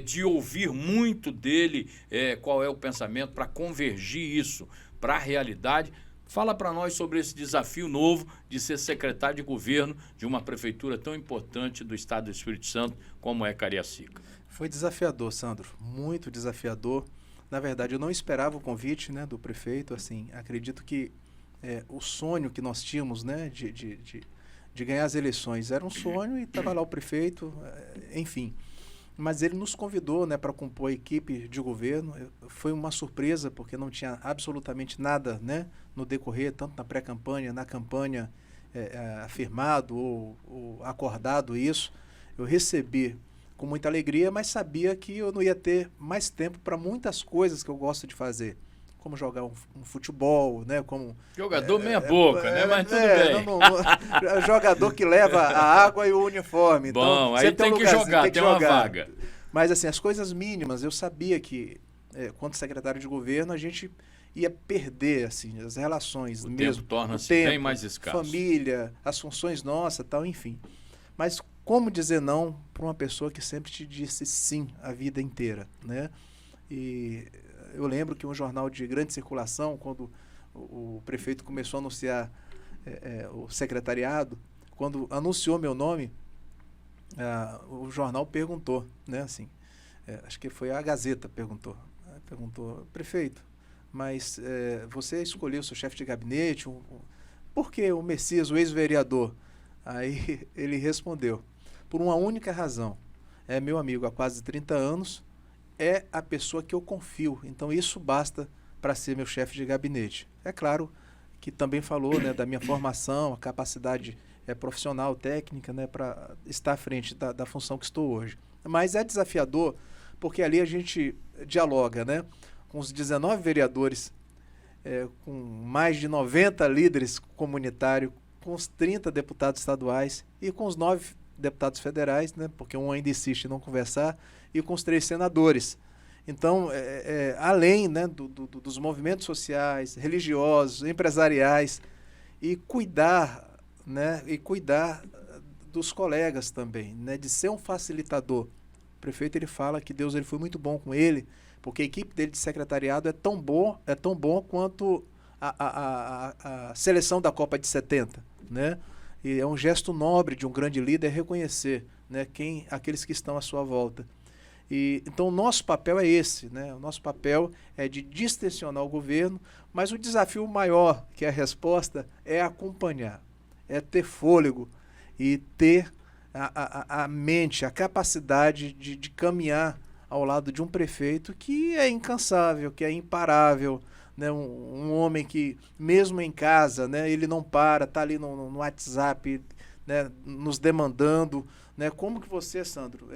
de ouvir muito dele qual é o pensamento para convergir isso para a realidade. Fala para nós sobre esse desafio novo de ser secretário de governo de uma prefeitura tão importante do Estado do Espírito Santo como é Cariacica. Foi desafiador, Sandro, muito desafiador. Na verdade, eu não esperava o convite, né, do prefeito. Assim, acredito que o sonho que nós tínhamos, né, de ganhar as eleições era um sonho, e estava lá o prefeito, enfim. Mas ele nos convidou, né, para compor a equipe de governo. Foi uma surpresa, porque não tinha absolutamente nada, né, no decorrer, tanto na pré-campanha, na campanha, afirmado ou acordado isso. Eu recebi com muita alegria, mas sabia que eu não ia ter mais tempo para muitas coisas que eu gosto de fazer, como jogar um futebol, né? Como jogador meia boca, né? Mas tudo bem. Jogador que leva a água e o uniforme. Bom, então, aí tem que jogar, tem uma vaga. Mas assim, as coisas mínimas, eu sabia que, quanto secretário de governo, a gente ia perder assim as relações. O mesmo. Tempo torna-se bem mais escasso. Família, as funções nossas, tal, enfim. Mas como dizer não para uma pessoa que sempre te disse sim a vida inteira, né? E eu lembro que um jornal de grande circulação, quando o prefeito começou a anunciar o secretariado, quando anunciou meu nome, o jornal perguntou, né? Assim, acho que foi a Gazeta perguntou, prefeito, mas você escolheu seu chefe de gabinete, por que o Messias, o ex-vereador? Aí ele respondeu, por uma única razão, é meu amigo há quase 30 anos, é a pessoa que eu confio, então isso basta para ser meu chefe de gabinete. É claro que também falou, né, da minha formação, a capacidade profissional, técnica, né, para estar à frente da função que estou hoje. Mas é desafiador, porque ali a gente dialoga, né, com os 19 vereadores, com mais de 90 líderes comunitários, com os 30 deputados estaduais e com os 9 deputados federais, né, porque um ainda insiste em não conversar, e com os 3 senadores. Então, além, né, dos movimentos sociais, religiosos, empresariais, e cuidar dos colegas também, né, de ser um facilitador. O prefeito ele fala que Deus ele foi muito bom com ele, porque a equipe dele de secretariado é tão bom quanto a seleção da Copa de 70, né? E é um gesto nobre de um grande líder reconhecer, né, aqueles que estão à sua volta. Então o nosso papel é esse, né? O nosso papel é de distensionar o governo, mas o desafio maior, que é a resposta, é acompanhar, é ter fôlego, e ter a mente, a capacidade de caminhar ao lado de um prefeito que é incansável, que é imparável, né? Um homem que, mesmo em casa, né, ele não para, está ali no WhatsApp, né, nos demandando. Né? Como que você, Sandro,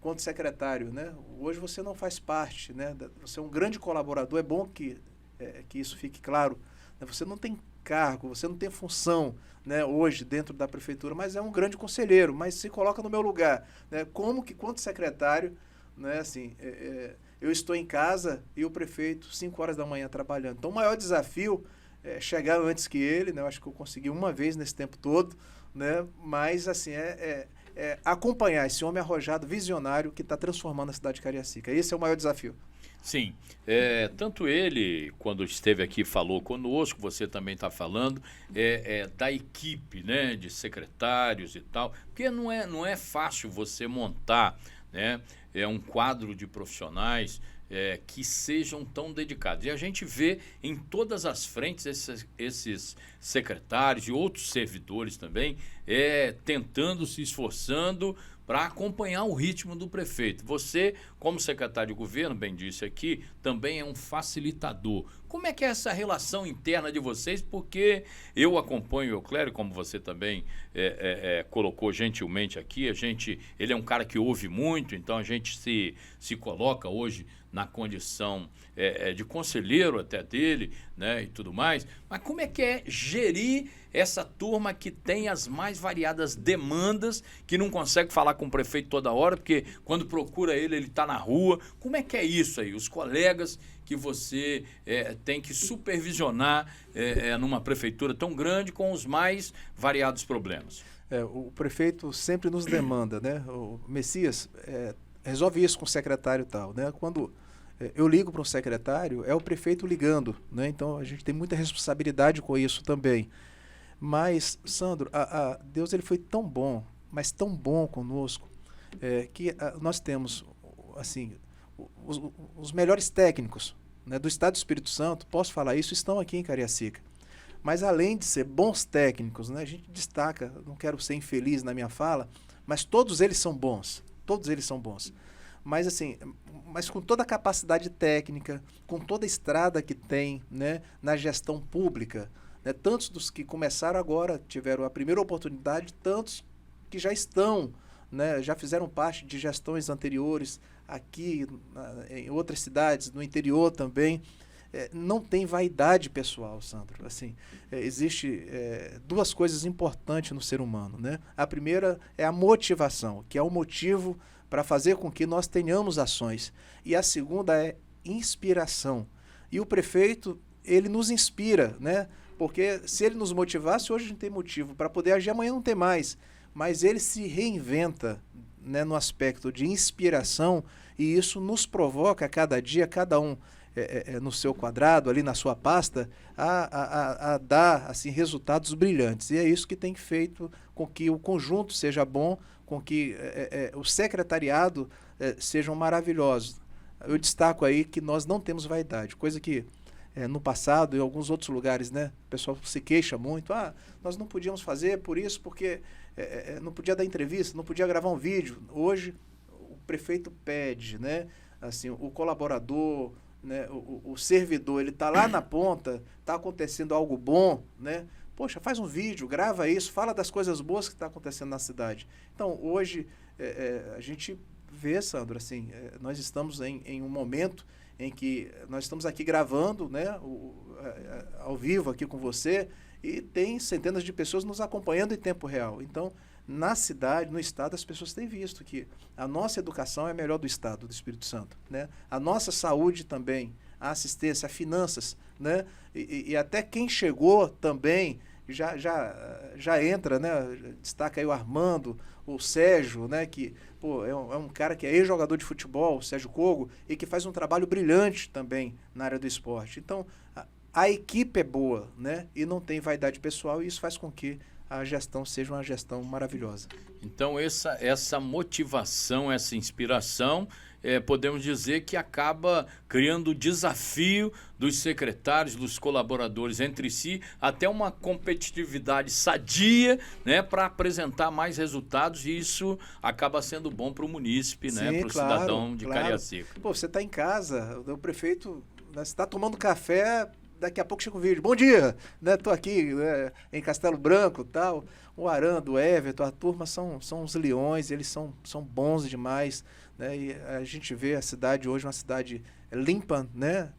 quanto secretário, né, hoje você não faz parte, né, você é um grande colaborador, é bom que isso fique claro. Né? Você não tem cargo, você não tem função, né, hoje dentro da prefeitura, mas é um grande conselheiro, mas se coloca no meu lugar. Né? Como que, quanto secretário, né, assim, eu estou em casa e o prefeito 5 horas da manhã trabalhando. Então o maior desafio é chegar antes que ele, né? Eu acho que eu consegui uma vez nesse tempo todo, né? Mas assim, acompanhar esse homem arrojado, visionário, que está transformando a cidade de Cariacica. Esse é o maior desafio. Sim, tanto ele, quando esteve aqui, falou conosco, você também está falando, da equipe, né, de secretários e tal, porque não é fácil você montar, né, um quadro de profissionais que sejam tão dedicados. E a gente vê em todas as frentes esses secretários e outros servidores também tentando, se esforçando para acompanhar o ritmo do prefeito. Você, como secretário de governo, bem disse aqui, também é um facilitador. Como é que é essa relação interna de vocês? Porque eu acompanho o Euclério, como você também colocou gentilmente aqui, ele é um cara que ouve muito, então a gente se coloca hoje na condição de conselheiro até dele, né, e tudo mais. Mas como é que é gerir essa turma que tem as mais variadas demandas, que não consegue falar com o prefeito toda hora, porque quando procura ele está na rua? Como é que é isso aí? Os colegas que você tem que supervisionar numa prefeitura tão grande com os mais variados problemas. O prefeito sempre nos demanda, né? O Messias resolve isso com o secretário e tal, né? Quando eu ligo para um secretário, é o prefeito ligando, né? Então a gente tem muita responsabilidade com isso também. Mas, Sandro, Deus ele foi tão bom, mas tão bom conosco, que nós temos, assim, os melhores técnicos, né, do Estado do Espírito Santo, posso falar isso, estão aqui em Cariacica. Mas além de ser bons técnicos, né, a gente destaca, não quero ser infeliz na minha fala, mas todos eles são bons, todos eles são bons. Mas assim, mas com toda a capacidade técnica, com toda a estrada que tem, né, na gestão pública, né, tantos dos que começaram agora, tiveram a primeira oportunidade, tantos que já estão, né, já fizeram parte de gestões anteriores aqui, em outras cidades, no interior também. Não tem vaidade pessoal, Sandro. Assim, existe duas coisas importantes no ser humano, né? A primeira é a motivação, que é o motivo para fazer com que nós tenhamos ações. E a segunda é inspiração. E o prefeito, ele nos inspira, né? Porque se ele nos motivasse, hoje a gente tem motivo para poder agir, amanhã não tem mais. Mas ele se reinventa, né, no aspecto de inspiração, e isso nos provoca a cada dia, cada um no seu quadrado, ali na sua pasta, a dar assim, resultados brilhantes. E é isso que tem feito com que o conjunto seja bom, com que o secretariado sejam maravilhosos. Eu destaco aí que nós não temos vaidade, coisa que no passado, em alguns outros lugares, né, o pessoal se queixa muito, nós não podíamos fazer por isso, porque não podia dar entrevista, não podia gravar um vídeo. Hoje, o prefeito pede, né, assim, o colaborador, né, o servidor, ele está lá na ponta, está acontecendo algo bom, né? Poxa, faz um vídeo, grava isso, fala das coisas boas que está acontecendo na cidade. Então, hoje, a gente vê, Sandro, assim, nós estamos em um momento em que nós estamos aqui gravando, né, ao vivo aqui com você, e tem centenas de pessoas nos acompanhando em tempo real. Então, na cidade, no estado, as pessoas têm visto que a nossa educação é a melhor do estado do Espírito Santo, né? A nossa saúde também, a assistência, as finanças, né? E até quem chegou também já entra, né? Destaca aí o Armando, o Sérgio, né? Que é um cara que é ex-jogador de futebol, o Sérgio Kogo, e que faz um trabalho brilhante também na área do esporte. Então, a equipe é boa, né? E não tem vaidade pessoal, e isso faz com que a gestão seja uma gestão maravilhosa. Então, essa motivação, essa inspiração, podemos dizer que acaba criando o desafio dos secretários, dos colaboradores entre si, até uma competitividade sadia, né, para apresentar mais resultados, e isso acaba sendo bom para o munícipe, né, para o cidadão de Cariacica. Pô, você está em casa, o prefeito, você está tomando café, daqui a pouco chega um vídeo. Bom dia, né? Tô aqui em Castelo Branco, tal. O Arando, o Everton, a turma são os leões, eles são bons demais, né? E a gente vê a cidade hoje uma cidade limpa, né?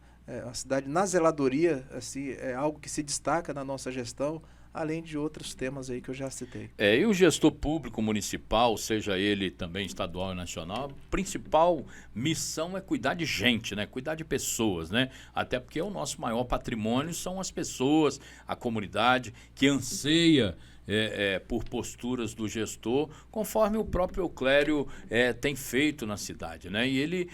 Uma cidade na zeladoria, assim, é algo que se destaca na nossa gestão, além de outros temas aí que eu já citei. E o gestor público municipal, seja ele também estadual e nacional, a principal missão é cuidar de gente, né? Cuidar de pessoas, né? Até porque o nosso maior patrimônio são as pessoas, a comunidade que anseia por posturas do gestor, conforme o próprio Euclério tem feito na cidade, né? E ele,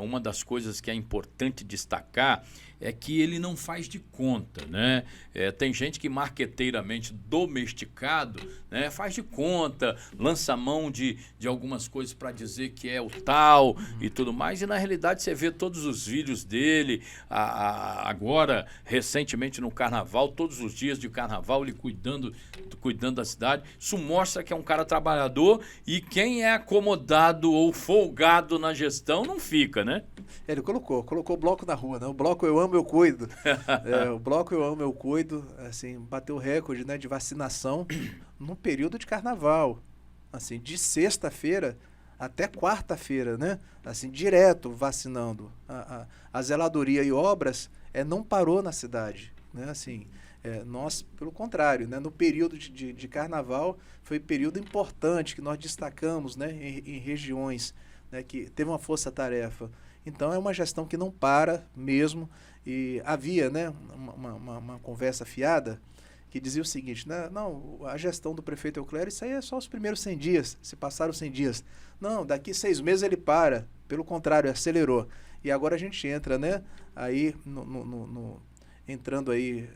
uma das coisas que é importante destacar é que ele não faz de conta, né? Tem gente que marqueteiramente domesticado, né, faz de conta, lança mão de algumas coisas para dizer que é o tal e tudo mais, e na realidade você vê todos os vídeos dele, agora, recentemente no carnaval, todos os dias de carnaval, ele cuidando da cidade. Isso mostra que é um cara trabalhador, e quem é acomodado ou folgado na gestão não fica, né? Ele colocou o bloco na rua, né? O bloco eu amo, eu cuido. O bloco eu amo, eu cuido, assim, bateu o recorde, né, de vacinação no período de carnaval, assim, de sexta-feira até quarta-feira, né? Assim, direto vacinando. A zeladoria e obras não parou na cidade, né? Assim, nós, pelo contrário, né, no período de carnaval foi período importante que nós destacamos, né, em regiões, né, que teve uma força-tarefa. Então é uma gestão que não para mesmo, e havia, né, uma conversa fiada que dizia o seguinte, né, não, a gestão do prefeito Euclério, isso aí é só os primeiros 100 dias, se passaram 100 dias. Não, daqui 6 meses ele para, pelo contrário, acelerou. E agora a gente entra, né, aí entrando aí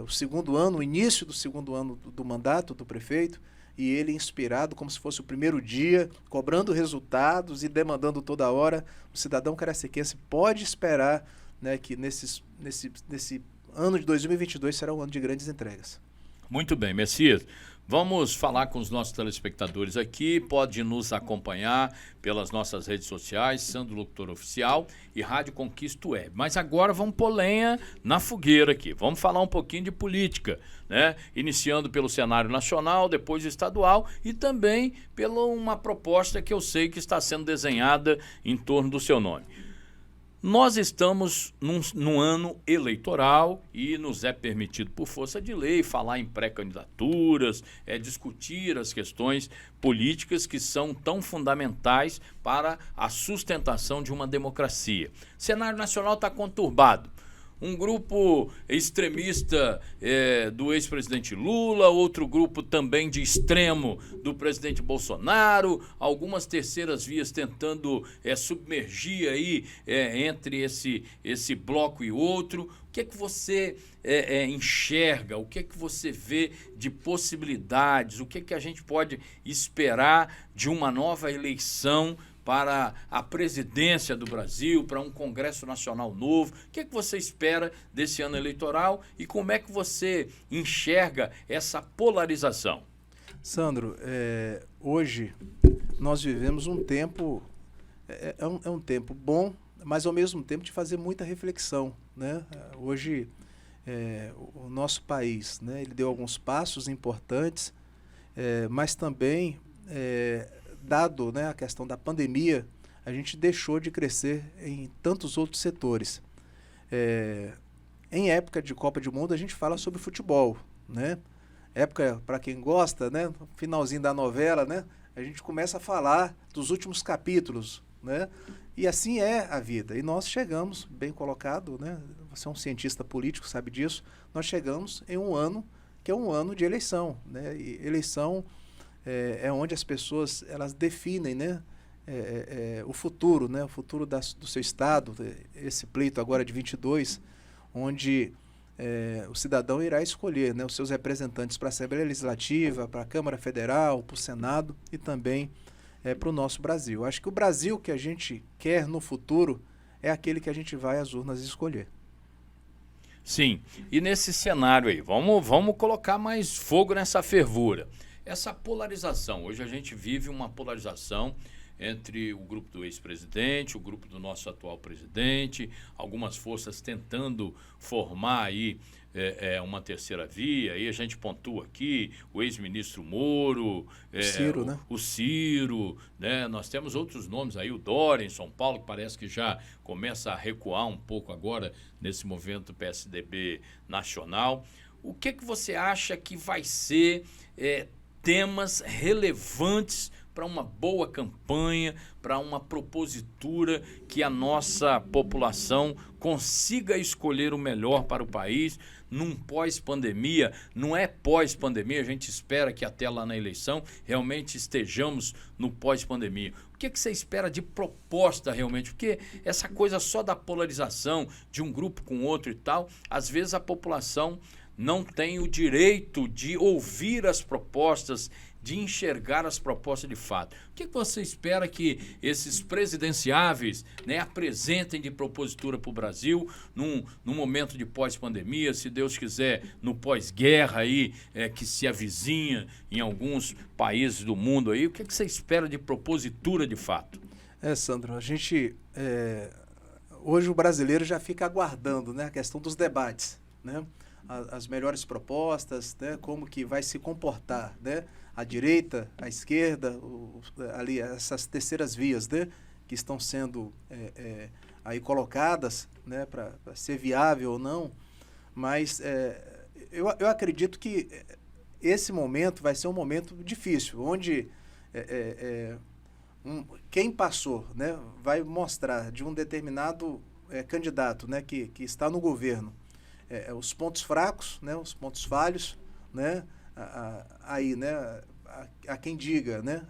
o segundo ano, o início do segundo ano do mandato do prefeito, e ele inspirado como se fosse o primeiro dia, cobrando resultados e demandando toda hora. O cidadão cariaciquense pode esperar, né, que nesse ano de 2022 será um ano de grandes entregas. Muito bem, Messias. Vamos falar com os nossos telespectadores aqui. Pode nos acompanhar pelas nossas redes sociais, Sandro Locutor Oficial e Rádio Conquista Web. Mas agora vamos pôr lenha na fogueira aqui. Vamos falar um pouquinho de política, né? Iniciando pelo cenário nacional, depois estadual, e também pela uma proposta que eu sei que está sendo desenhada em torno do seu nome. Nós estamos num ano eleitoral e nos é permitido, por força de lei, falar em pré-candidaturas, discutir as questões políticas que são tão fundamentais para a sustentação de uma democracia. O cenário nacional está conturbado. Um grupo extremista do ex-presidente Lula, outro grupo também de extremo do presidente Bolsonaro, algumas terceiras vias tentando submergir aí entre esse bloco e outro. O que é que você enxerga? O que é que você vê de possibilidades? O que é que a gente pode esperar de uma nova eleição para a presidência do Brasil, para um Congresso Nacional novo? O que é que você espera desse ano eleitoral e como é que você enxerga essa polarização? Sandro, hoje nós vivemos um tempo, é um tempo bom, mas ao mesmo tempo de fazer muita reflexão, né? Hoje o nosso país, né, ele deu alguns passos importantes, mas também dado, né, a questão da pandemia, a gente deixou de crescer em tantos outros setores. Em época de Copa do Mundo, a gente fala sobre futebol, né? Época, para quem gosta, né, finalzinho da novela, né, a gente começa a falar dos últimos capítulos, né? E assim é a vida. E nós chegamos, bem colocado, né? Você é um cientista político, sabe disso. Nós chegamos em um ano que é um ano de eleição, né? E eleição é onde as pessoas elas definem, né, o futuro, né, o futuro do seu estado. Esse pleito agora de 22, onde o cidadão irá escolher, né, os seus representantes para a Assembleia Legislativa, para a Câmara Federal, para o Senado e também para o nosso Brasil. Acho que o Brasil que a gente quer no futuro é aquele que a gente vai às urnas escolher. Sim, e nesse cenário aí, vamos colocar mais fogo nessa fervura. Essa polarização, hoje a gente vive uma polarização entre o grupo do ex-presidente, o grupo do nosso atual presidente, algumas forças tentando formar aí uma terceira via, aí a gente pontua aqui o ex-ministro Moro, Ciro, né? O Ciro, né? Nós temos outros nomes aí, o Dória em São Paulo, que parece que já começa a recuar um pouco agora nesse movimento PSDB nacional. O que você acha que vai ser temas relevantes para uma boa campanha, para uma propositura que a nossa população consiga escolher o melhor para o país num pós-pandemia? Não é pós-pandemia, a gente espera que até lá na eleição realmente estejamos no pós-pandemia. O que você espera de proposta realmente? Porque essa coisa só da polarização de um grupo com outro e tal, às vezes a população não tem o direito de ouvir as propostas, de enxergar as propostas de fato. O que você espera que esses presidenciáveis, né, apresentem de propositura para o Brasil num momento de pós-pandemia, se Deus quiser, no pós-guerra aí, que se avizinha em alguns países do mundo aí? O que você espera de propositura de fato? Sandro, a gente... hoje o brasileiro já fica aguardando, né, a questão dos debates, né? As melhores propostas, né, como que vai se comportar, né, a direita, a esquerda, ali essas terceiras vias, né, que estão sendo aí colocadas, né, para ser viável ou não, mas eu acredito que esse momento vai ser um momento difícil, onde quem passou, né, vai mostrar de um determinado candidato, né, que está no governo, os pontos fracos, né, os pontos falhos, né, aí, né, há quem diga, né,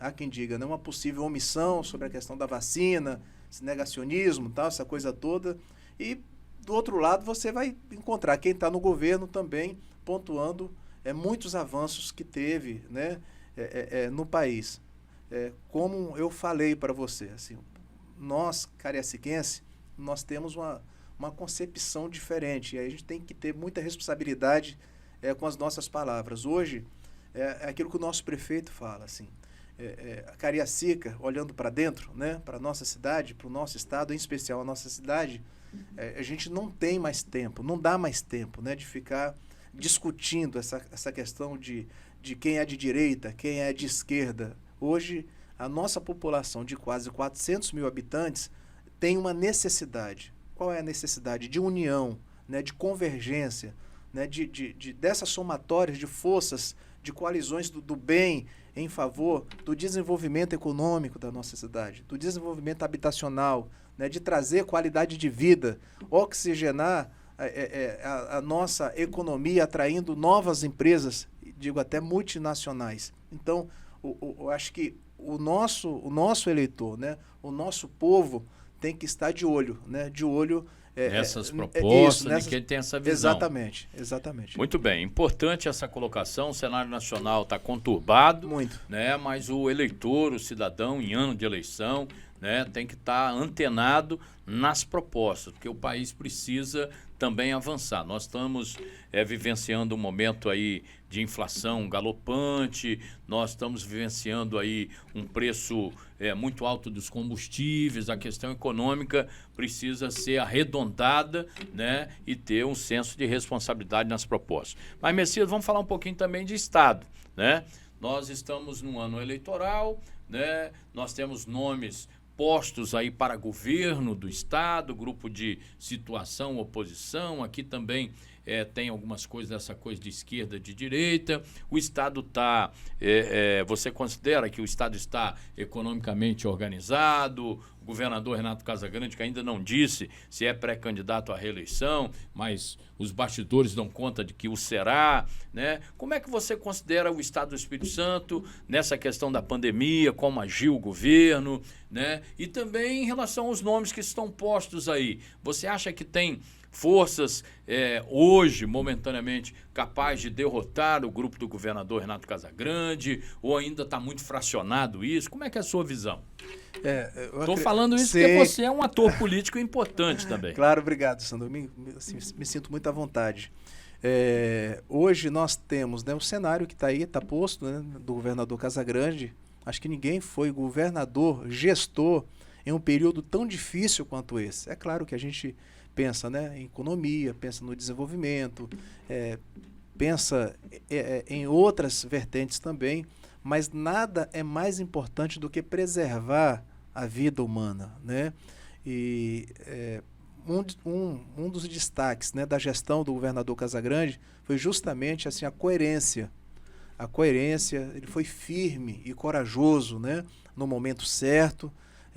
uma possível omissão sobre a questão da vacina, esse negacionismo, tal, essa coisa toda, e do outro lado você vai encontrar quem está no governo também pontuando muitos avanços que teve, né, no país. Como eu falei para você, assim, nós, cariaciquenses, nós temos uma concepção diferente. E aí a gente tem que ter muita responsabilidade com as nossas palavras. Hoje, é aquilo que o nosso prefeito fala, assim, a Cariacica, olhando para dentro, né, para a nossa cidade, para o nosso estado, em especial a nossa cidade, a gente não tem mais tempo, não dá mais tempo, né, de ficar discutindo essa questão de quem é de direita, quem é de esquerda. Hoje, a nossa população de quase 400 mil habitantes tem uma necessidade. Qual é a necessidade? De união, né, de convergência, né, dessas somatórias de forças, de coalizões do bem em favor do desenvolvimento econômico da nossa cidade, do desenvolvimento habitacional, né, de trazer qualidade de vida, oxigenar a nossa economia, atraindo novas empresas, digo até multinacionais. Então, eu acho que o nosso eleitor, né, o nosso povo tem que estar de olho, né, nessas propostas, isso, de quem tem essa visão. Exatamente. Muito bem, importante essa colocação. O cenário nacional está conturbado, muito, né? Mas o eleitor, o cidadão em ano de eleição, né, tem que estar antenado nas propostas, porque o país precisa também avançar. Nós estamos vivenciando um momento aí de inflação galopante, nós estamos vivenciando aí um preço muito alto dos combustíveis, a questão econômica precisa ser arredondada, né, e ter um senso de responsabilidade nas propostas. Mas, Messias, vamos falar um pouquinho também de Estado, né? Nós estamos num ano eleitoral, né? Nós temos nomes postos aí para governo do Estado, grupo de situação, oposição. Aqui também tem algumas coisas dessa coisa de esquerda, de direita. O Estado está... você considera que o Estado está economicamente organizado? O governador Renato Casagrande, que ainda não disse se é pré-candidato à reeleição, mas os bastidores dão conta de que o será, né? Como é que você considera o Estado do Espírito Santo nessa questão da pandemia, como agiu o governo, né? E também em relação aos nomes que estão postos aí. Você acha que tem forças hoje, momentaneamente, capaz de derrotar o grupo do governador Renato Casagrande, ou ainda está muito fracionado isso? Como é que é a sua visão? Estou falando isso porque você é um ator político importante também. Claro, obrigado, Sandro. Me sinto muito à vontade. Hoje nós temos, né, o cenário que está aí, está posto, né, do governador Casagrande. Acho que ninguém foi governador, gestor, em um período tão difícil quanto esse. É claro que a gente pensa, né, em economia, pensa no desenvolvimento, pensa em outras vertentes também, mas nada é mais importante do que preservar a vida humana, né? E um dos destaques, né, da gestão do governador Casagrande foi justamente assim, a coerência. A coerência, ele foi firme e corajoso, né, no momento certo,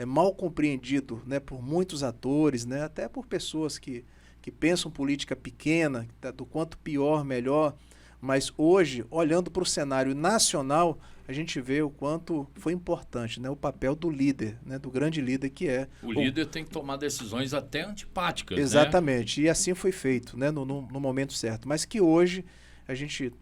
mal compreendido, né, por muitos atores, né, até por pessoas que pensam política pequena, do quanto pior, melhor. Mas hoje, olhando para o cenário nacional, a gente vê o quanto foi importante, né, o papel do líder, né, do grande líder que é... O líder tem que tomar decisões até antipáticas, exatamente, né? E assim foi feito, né, no momento certo. Mas que hoje a gente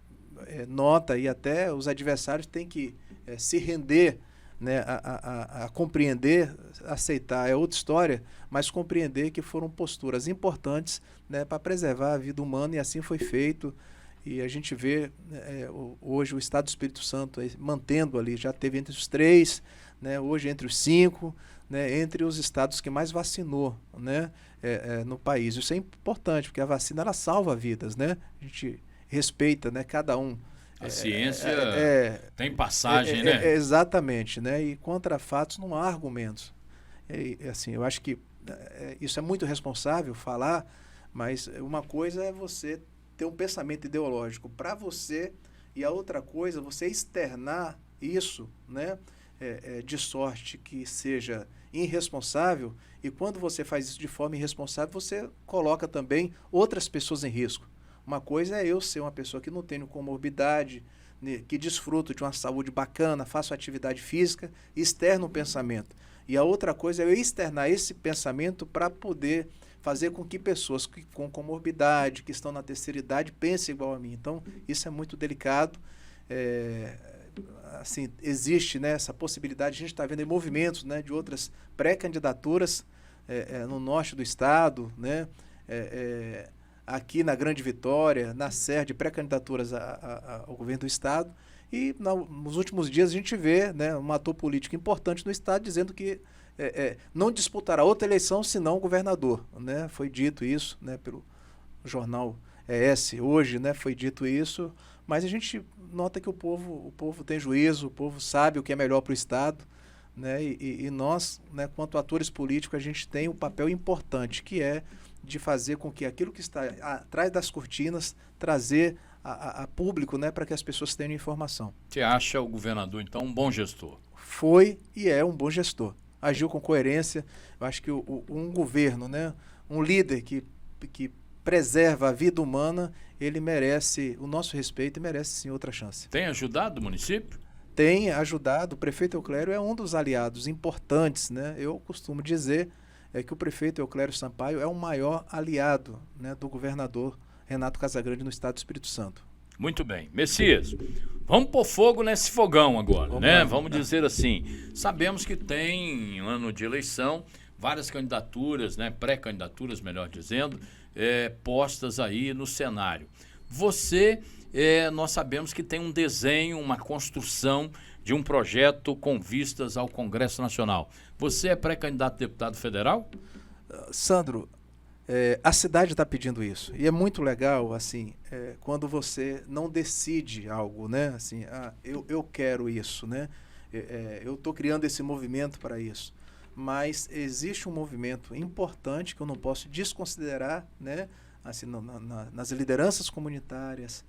nota e até os adversários têm que se render, né, a compreender, aceitar é outra história, mas compreender que foram posturas importantes, né, para preservar a vida humana, e assim foi feito. E a gente vê hoje o Estado do Espírito Santo mantendo ali, já teve entre os 3, né, hoje entre os 5, né, entre os estados que mais vacinou, né, no país. Isso é importante, porque a vacina ela salva vidas, né? A gente respeita, né, cada um. A ciência tem passagem, né? Exatamente, né? E contra fatos não há argumentos. Assim, eu acho que isso é muito responsável falar, mas uma coisa é você ter um pensamento ideológico para você, e a outra coisa, você externar isso, né, de sorte que seja irresponsável, e quando você faz isso de forma irresponsável, você coloca também outras pessoas em risco. Uma coisa é eu ser uma pessoa que não tenho comorbidade, né, que desfruto de uma saúde bacana, faço atividade física, externo o pensamento. E a outra coisa é eu externar esse pensamento para poder fazer com que pessoas com comorbidade, que estão na terceira idade, pensem igual a mim. Então, isso é muito delicado. Assim, existe, né, essa possibilidade, a gente está vendo em movimentos, né, de outras pré-candidaturas no norte do estado, né, aqui na Grande Vitória, na Serra, de pré-candidaturas ao governo do estado. E nos últimos dias a gente vê, né, um ator político importante no estado dizendo que não disputará outra eleição senão o governador, né? Foi dito isso, né, pelo jornal ES hoje, né, foi dito isso, mas a gente nota que o povo tem juízo, o povo sabe o que é melhor para o estado, né, e nós, né, quanto atores políticos, a gente tem um papel importante, que é de fazer com que aquilo que está atrás das cortinas, trazer a público, né, para que as pessoas tenham informação. Você acha o governador, então, um bom gestor? Foi e é um bom gestor. Agiu com coerência. Eu acho que um governo, né, um líder que preserva a vida humana, ele merece o nosso respeito e merece sim outra chance. Tem ajudado o município? Tem ajudado. O prefeito Euclério é um dos aliados importantes, né? Eu costumo dizer que o prefeito Euclério Sampaio é o maior aliado, né, do governador Renato Casagrande no estado do Espírito Santo. Muito bem. Messias, vamos pôr fogo nesse fogão agora, Vamos né? lá. Vamos dizer assim, sabemos que tem, ano de eleição, várias candidaturas, né, pré-candidaturas, melhor dizendo, postas aí no cenário. Você, nós sabemos que tem um desenho, uma construção de um projeto com vistas ao Congresso Nacional. Você é pré-candidato a deputado federal? Sandro, a cidade está pedindo isso. E é muito legal, assim, quando você não decide algo, né? Assim, eu quero isso, né? Eu estou criando esse movimento para isso. Mas existe um movimento importante que eu não posso desconsiderar, né? Assim, nas lideranças comunitárias,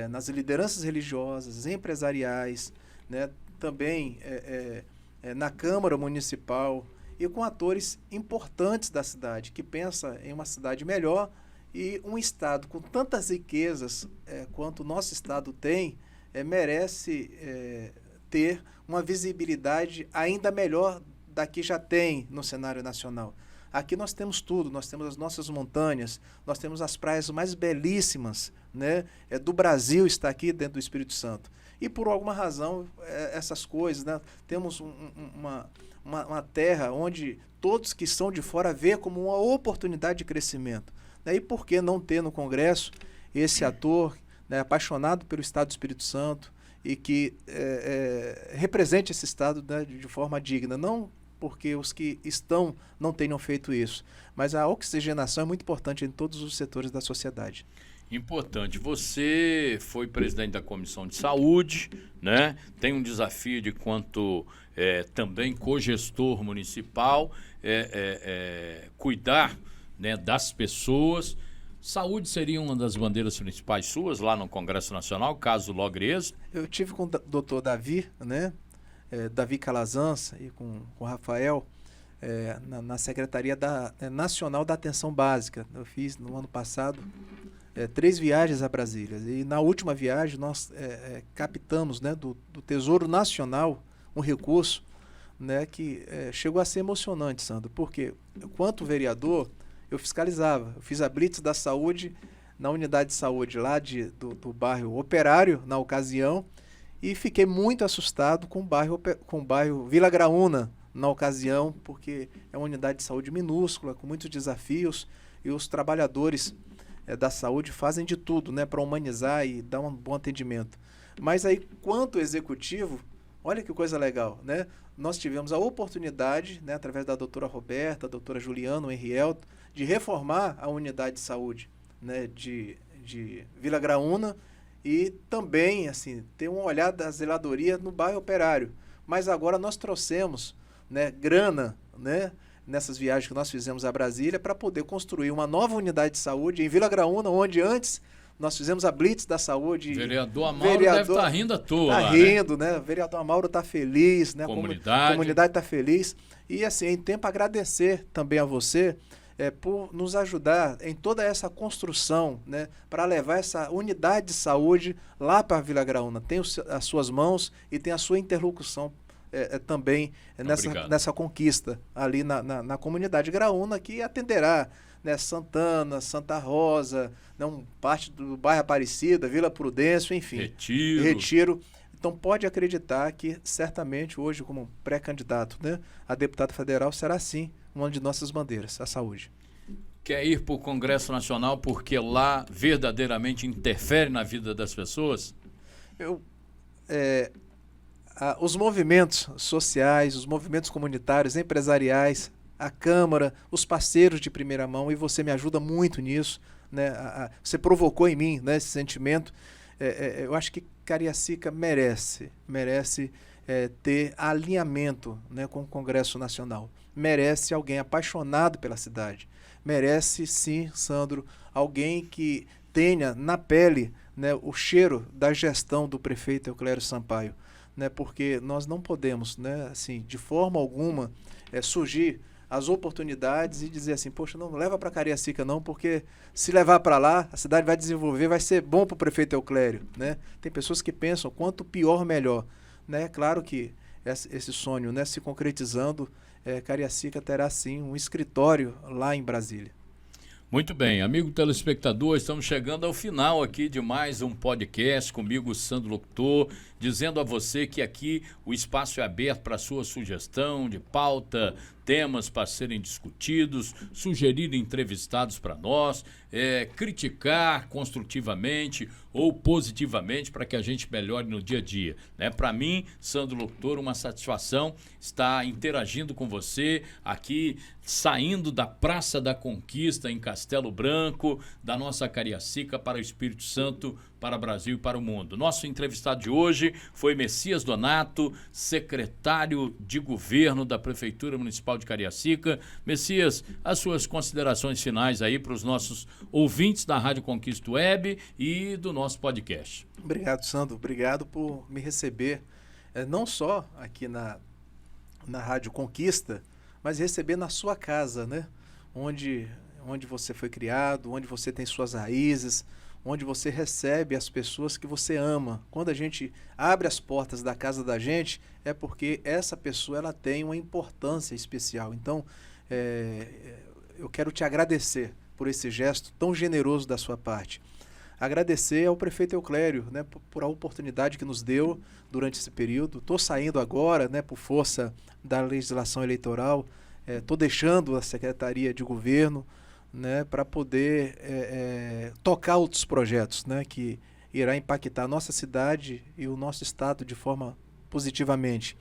nas lideranças religiosas, empresariais, né? Também na Câmara Municipal, e com atores importantes da cidade, que pensa em uma cidade melhor, e um estado com tantas riquezas quanto o nosso estado tem, merece ter uma visibilidade ainda melhor da que já tem no cenário nacional. Aqui nós temos tudo, nós temos as nossas montanhas, nós temos as praias mais belíssimas, né? Do Brasil está aqui dentro do Espírito Santo. E por alguma razão, essas coisas, né? Temos uma terra onde todos que estão de fora vê como uma oportunidade de crescimento. Né? E por que não ter no Congresso esse ator, né, apaixonado pelo Estado do Espírito Santo e que represente esse Estado, né, de forma digna? Não porque os que estão não tenham feito isso, mas a oxigenação é muito importante em todos os setores da sociedade. Importante. Você foi presidente da Comissão de Saúde, né? Tem um desafio de quanto também cogestor municipal, cuidar, né, das pessoas. Saúde seria uma das bandeiras principais suas lá no Congresso Nacional, caso logre êxito? Eu tive com o doutor Davi, né? Davi Calazans e com o Rafael, na Secretaria Nacional da Atenção Básica. Eu fiz no ano passado 3 viagens a Brasília. E na última viagem nós captamos, né, do Tesouro Nacional um recurso, né, que chegou a ser emocionante, Sandro, porque enquanto vereador eu fiscalizava. Eu fiz a Blitz da Saúde na unidade de saúde lá do bairro Operário, na ocasião, e fiquei muito assustado com o bairro Vila Graúna, na ocasião, porque é uma unidade de saúde minúscula, com muitos desafios, e os trabalhadores da saúde fazem de tudo, né, para humanizar e dar um bom atendimento. Mas aí, quanto executivo, olha que coisa legal, né? Nós tivemos a oportunidade, né, através da doutora Roberta, da doutora Juliana, o Henrielto, de reformar a unidade de saúde, né, de Vila Graúna e também, assim, ter um olhar da zeladoria no bairro Operário. Mas agora nós trouxemos, né, grana, né, nessas viagens que nós fizemos a Brasília para poder construir uma nova unidade de saúde em Vila Graúna, onde antes nós fizemos a Blitz da Saúde. Vereador Amauro deve estar rindo à toa. Está rindo, né? O vereador Amauro está feliz, né? A comunidade está feliz. E, assim, em tempo, agradecer também a você por nos ajudar em toda essa construção, né? Para levar essa unidade de saúde lá para Vila Graúna. Tem as suas mãos e tem a sua interlocução também nessa conquista ali na comunidade Graúna, que atenderá, né, Santana, Santa Rosa, né, parte do bairro Aparecida, Vila Prudêncio, enfim. Retiro. Então pode acreditar que certamente hoje, como pré-candidato, né, a deputado federal, será sim uma de nossas bandeiras, a saúde. Quer ir para o Congresso Nacional porque lá verdadeiramente interfere na vida das pessoas? Os movimentos sociais, os movimentos comunitários, empresariais, a Câmara, os parceiros de primeira mão, e você me ajuda muito nisso, né? Você provocou em mim, né, esse sentimento. Eu acho que Cariacica merece ter alinhamento, né, com o Congresso Nacional. Merece alguém apaixonado pela cidade. Merece, sim, Sandro, alguém que tenha na pele, né, o cheiro da gestão do prefeito Euclério Sampaio. Né, porque nós não podemos, né, assim, de forma alguma, surgir as oportunidades e dizer assim, poxa, não leva para Cariacica não, porque se levar para lá, a cidade vai desenvolver, vai ser bom para o prefeito Euclério. Né? Tem pessoas que pensam quanto pior, melhor. Né? É claro que esse sonho, né, se concretizando, Cariacica terá sim um escritório lá em Brasília. Muito bem, amigo telespectador, estamos chegando ao final aqui de mais um podcast comigo, Sandro Locutor, dizendo a você que aqui o espaço é aberto para sua sugestão de pauta, temas para serem discutidos, sugerir entrevistados para nós, criticar construtivamente ou positivamente para que a gente melhore no dia a dia. Né? Para mim, Sandro Locutor, uma satisfação estar interagindo com você aqui, saindo da Praça da Conquista em Castelo Branco, da nossa Cariacica para o Espírito Santo, para o Brasil e para o mundo. Nosso entrevistado de hoje foi Messias Donato, secretário de Governo da Prefeitura Municipal de Cariacica. Messias, as suas considerações finais aí para os nossos ouvintes da Rádio Conquista Web e do nosso podcast. Obrigado, Sandro. Obrigado por me receber, não só aqui na Rádio Conquista, mas receber na sua casa, né? Onde você foi criado, onde você tem suas raízes, onde você recebe as pessoas que você ama. Quando a gente abre as portas da casa da gente, é porque essa pessoa ela tem uma importância especial. Então, eu quero te agradecer por esse gesto tão generoso da sua parte. Agradecer ao prefeito Euclério, né, por a oportunidade que nos deu durante esse período. Estou saindo agora, né, por força da legislação eleitoral, estou deixando a Secretaria de Governo, né, para poder tocar outros projetos, né, que irá impactar a nossa cidade e o nosso estado de forma positivamente.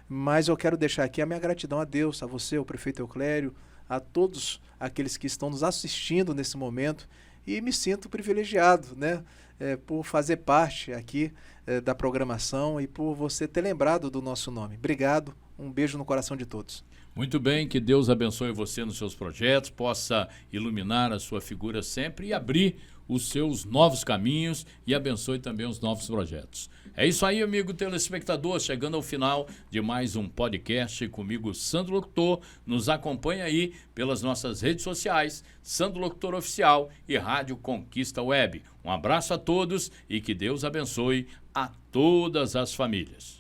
Mas eu quero deixar aqui a minha gratidão a Deus, a você, ao prefeito Euclério, a todos aqueles que estão nos assistindo nesse momento, e me sinto privilegiado, né, por fazer parte aqui da programação e por você ter lembrado do nosso nome. Obrigado, um beijo no coração de todos. Muito bem, que Deus abençoe você nos seus projetos, possa iluminar a sua figura sempre e abrir os seus novos caminhos e abençoe também os novos projetos. É isso aí, amigo telespectador, chegando ao final de mais um podcast comigo, Sandro Locutor. Nos acompanha aí pelas nossas redes sociais, Sandro Locutor Oficial e Rádio Conquista Web. Um abraço a todos e que Deus abençoe a todas as famílias.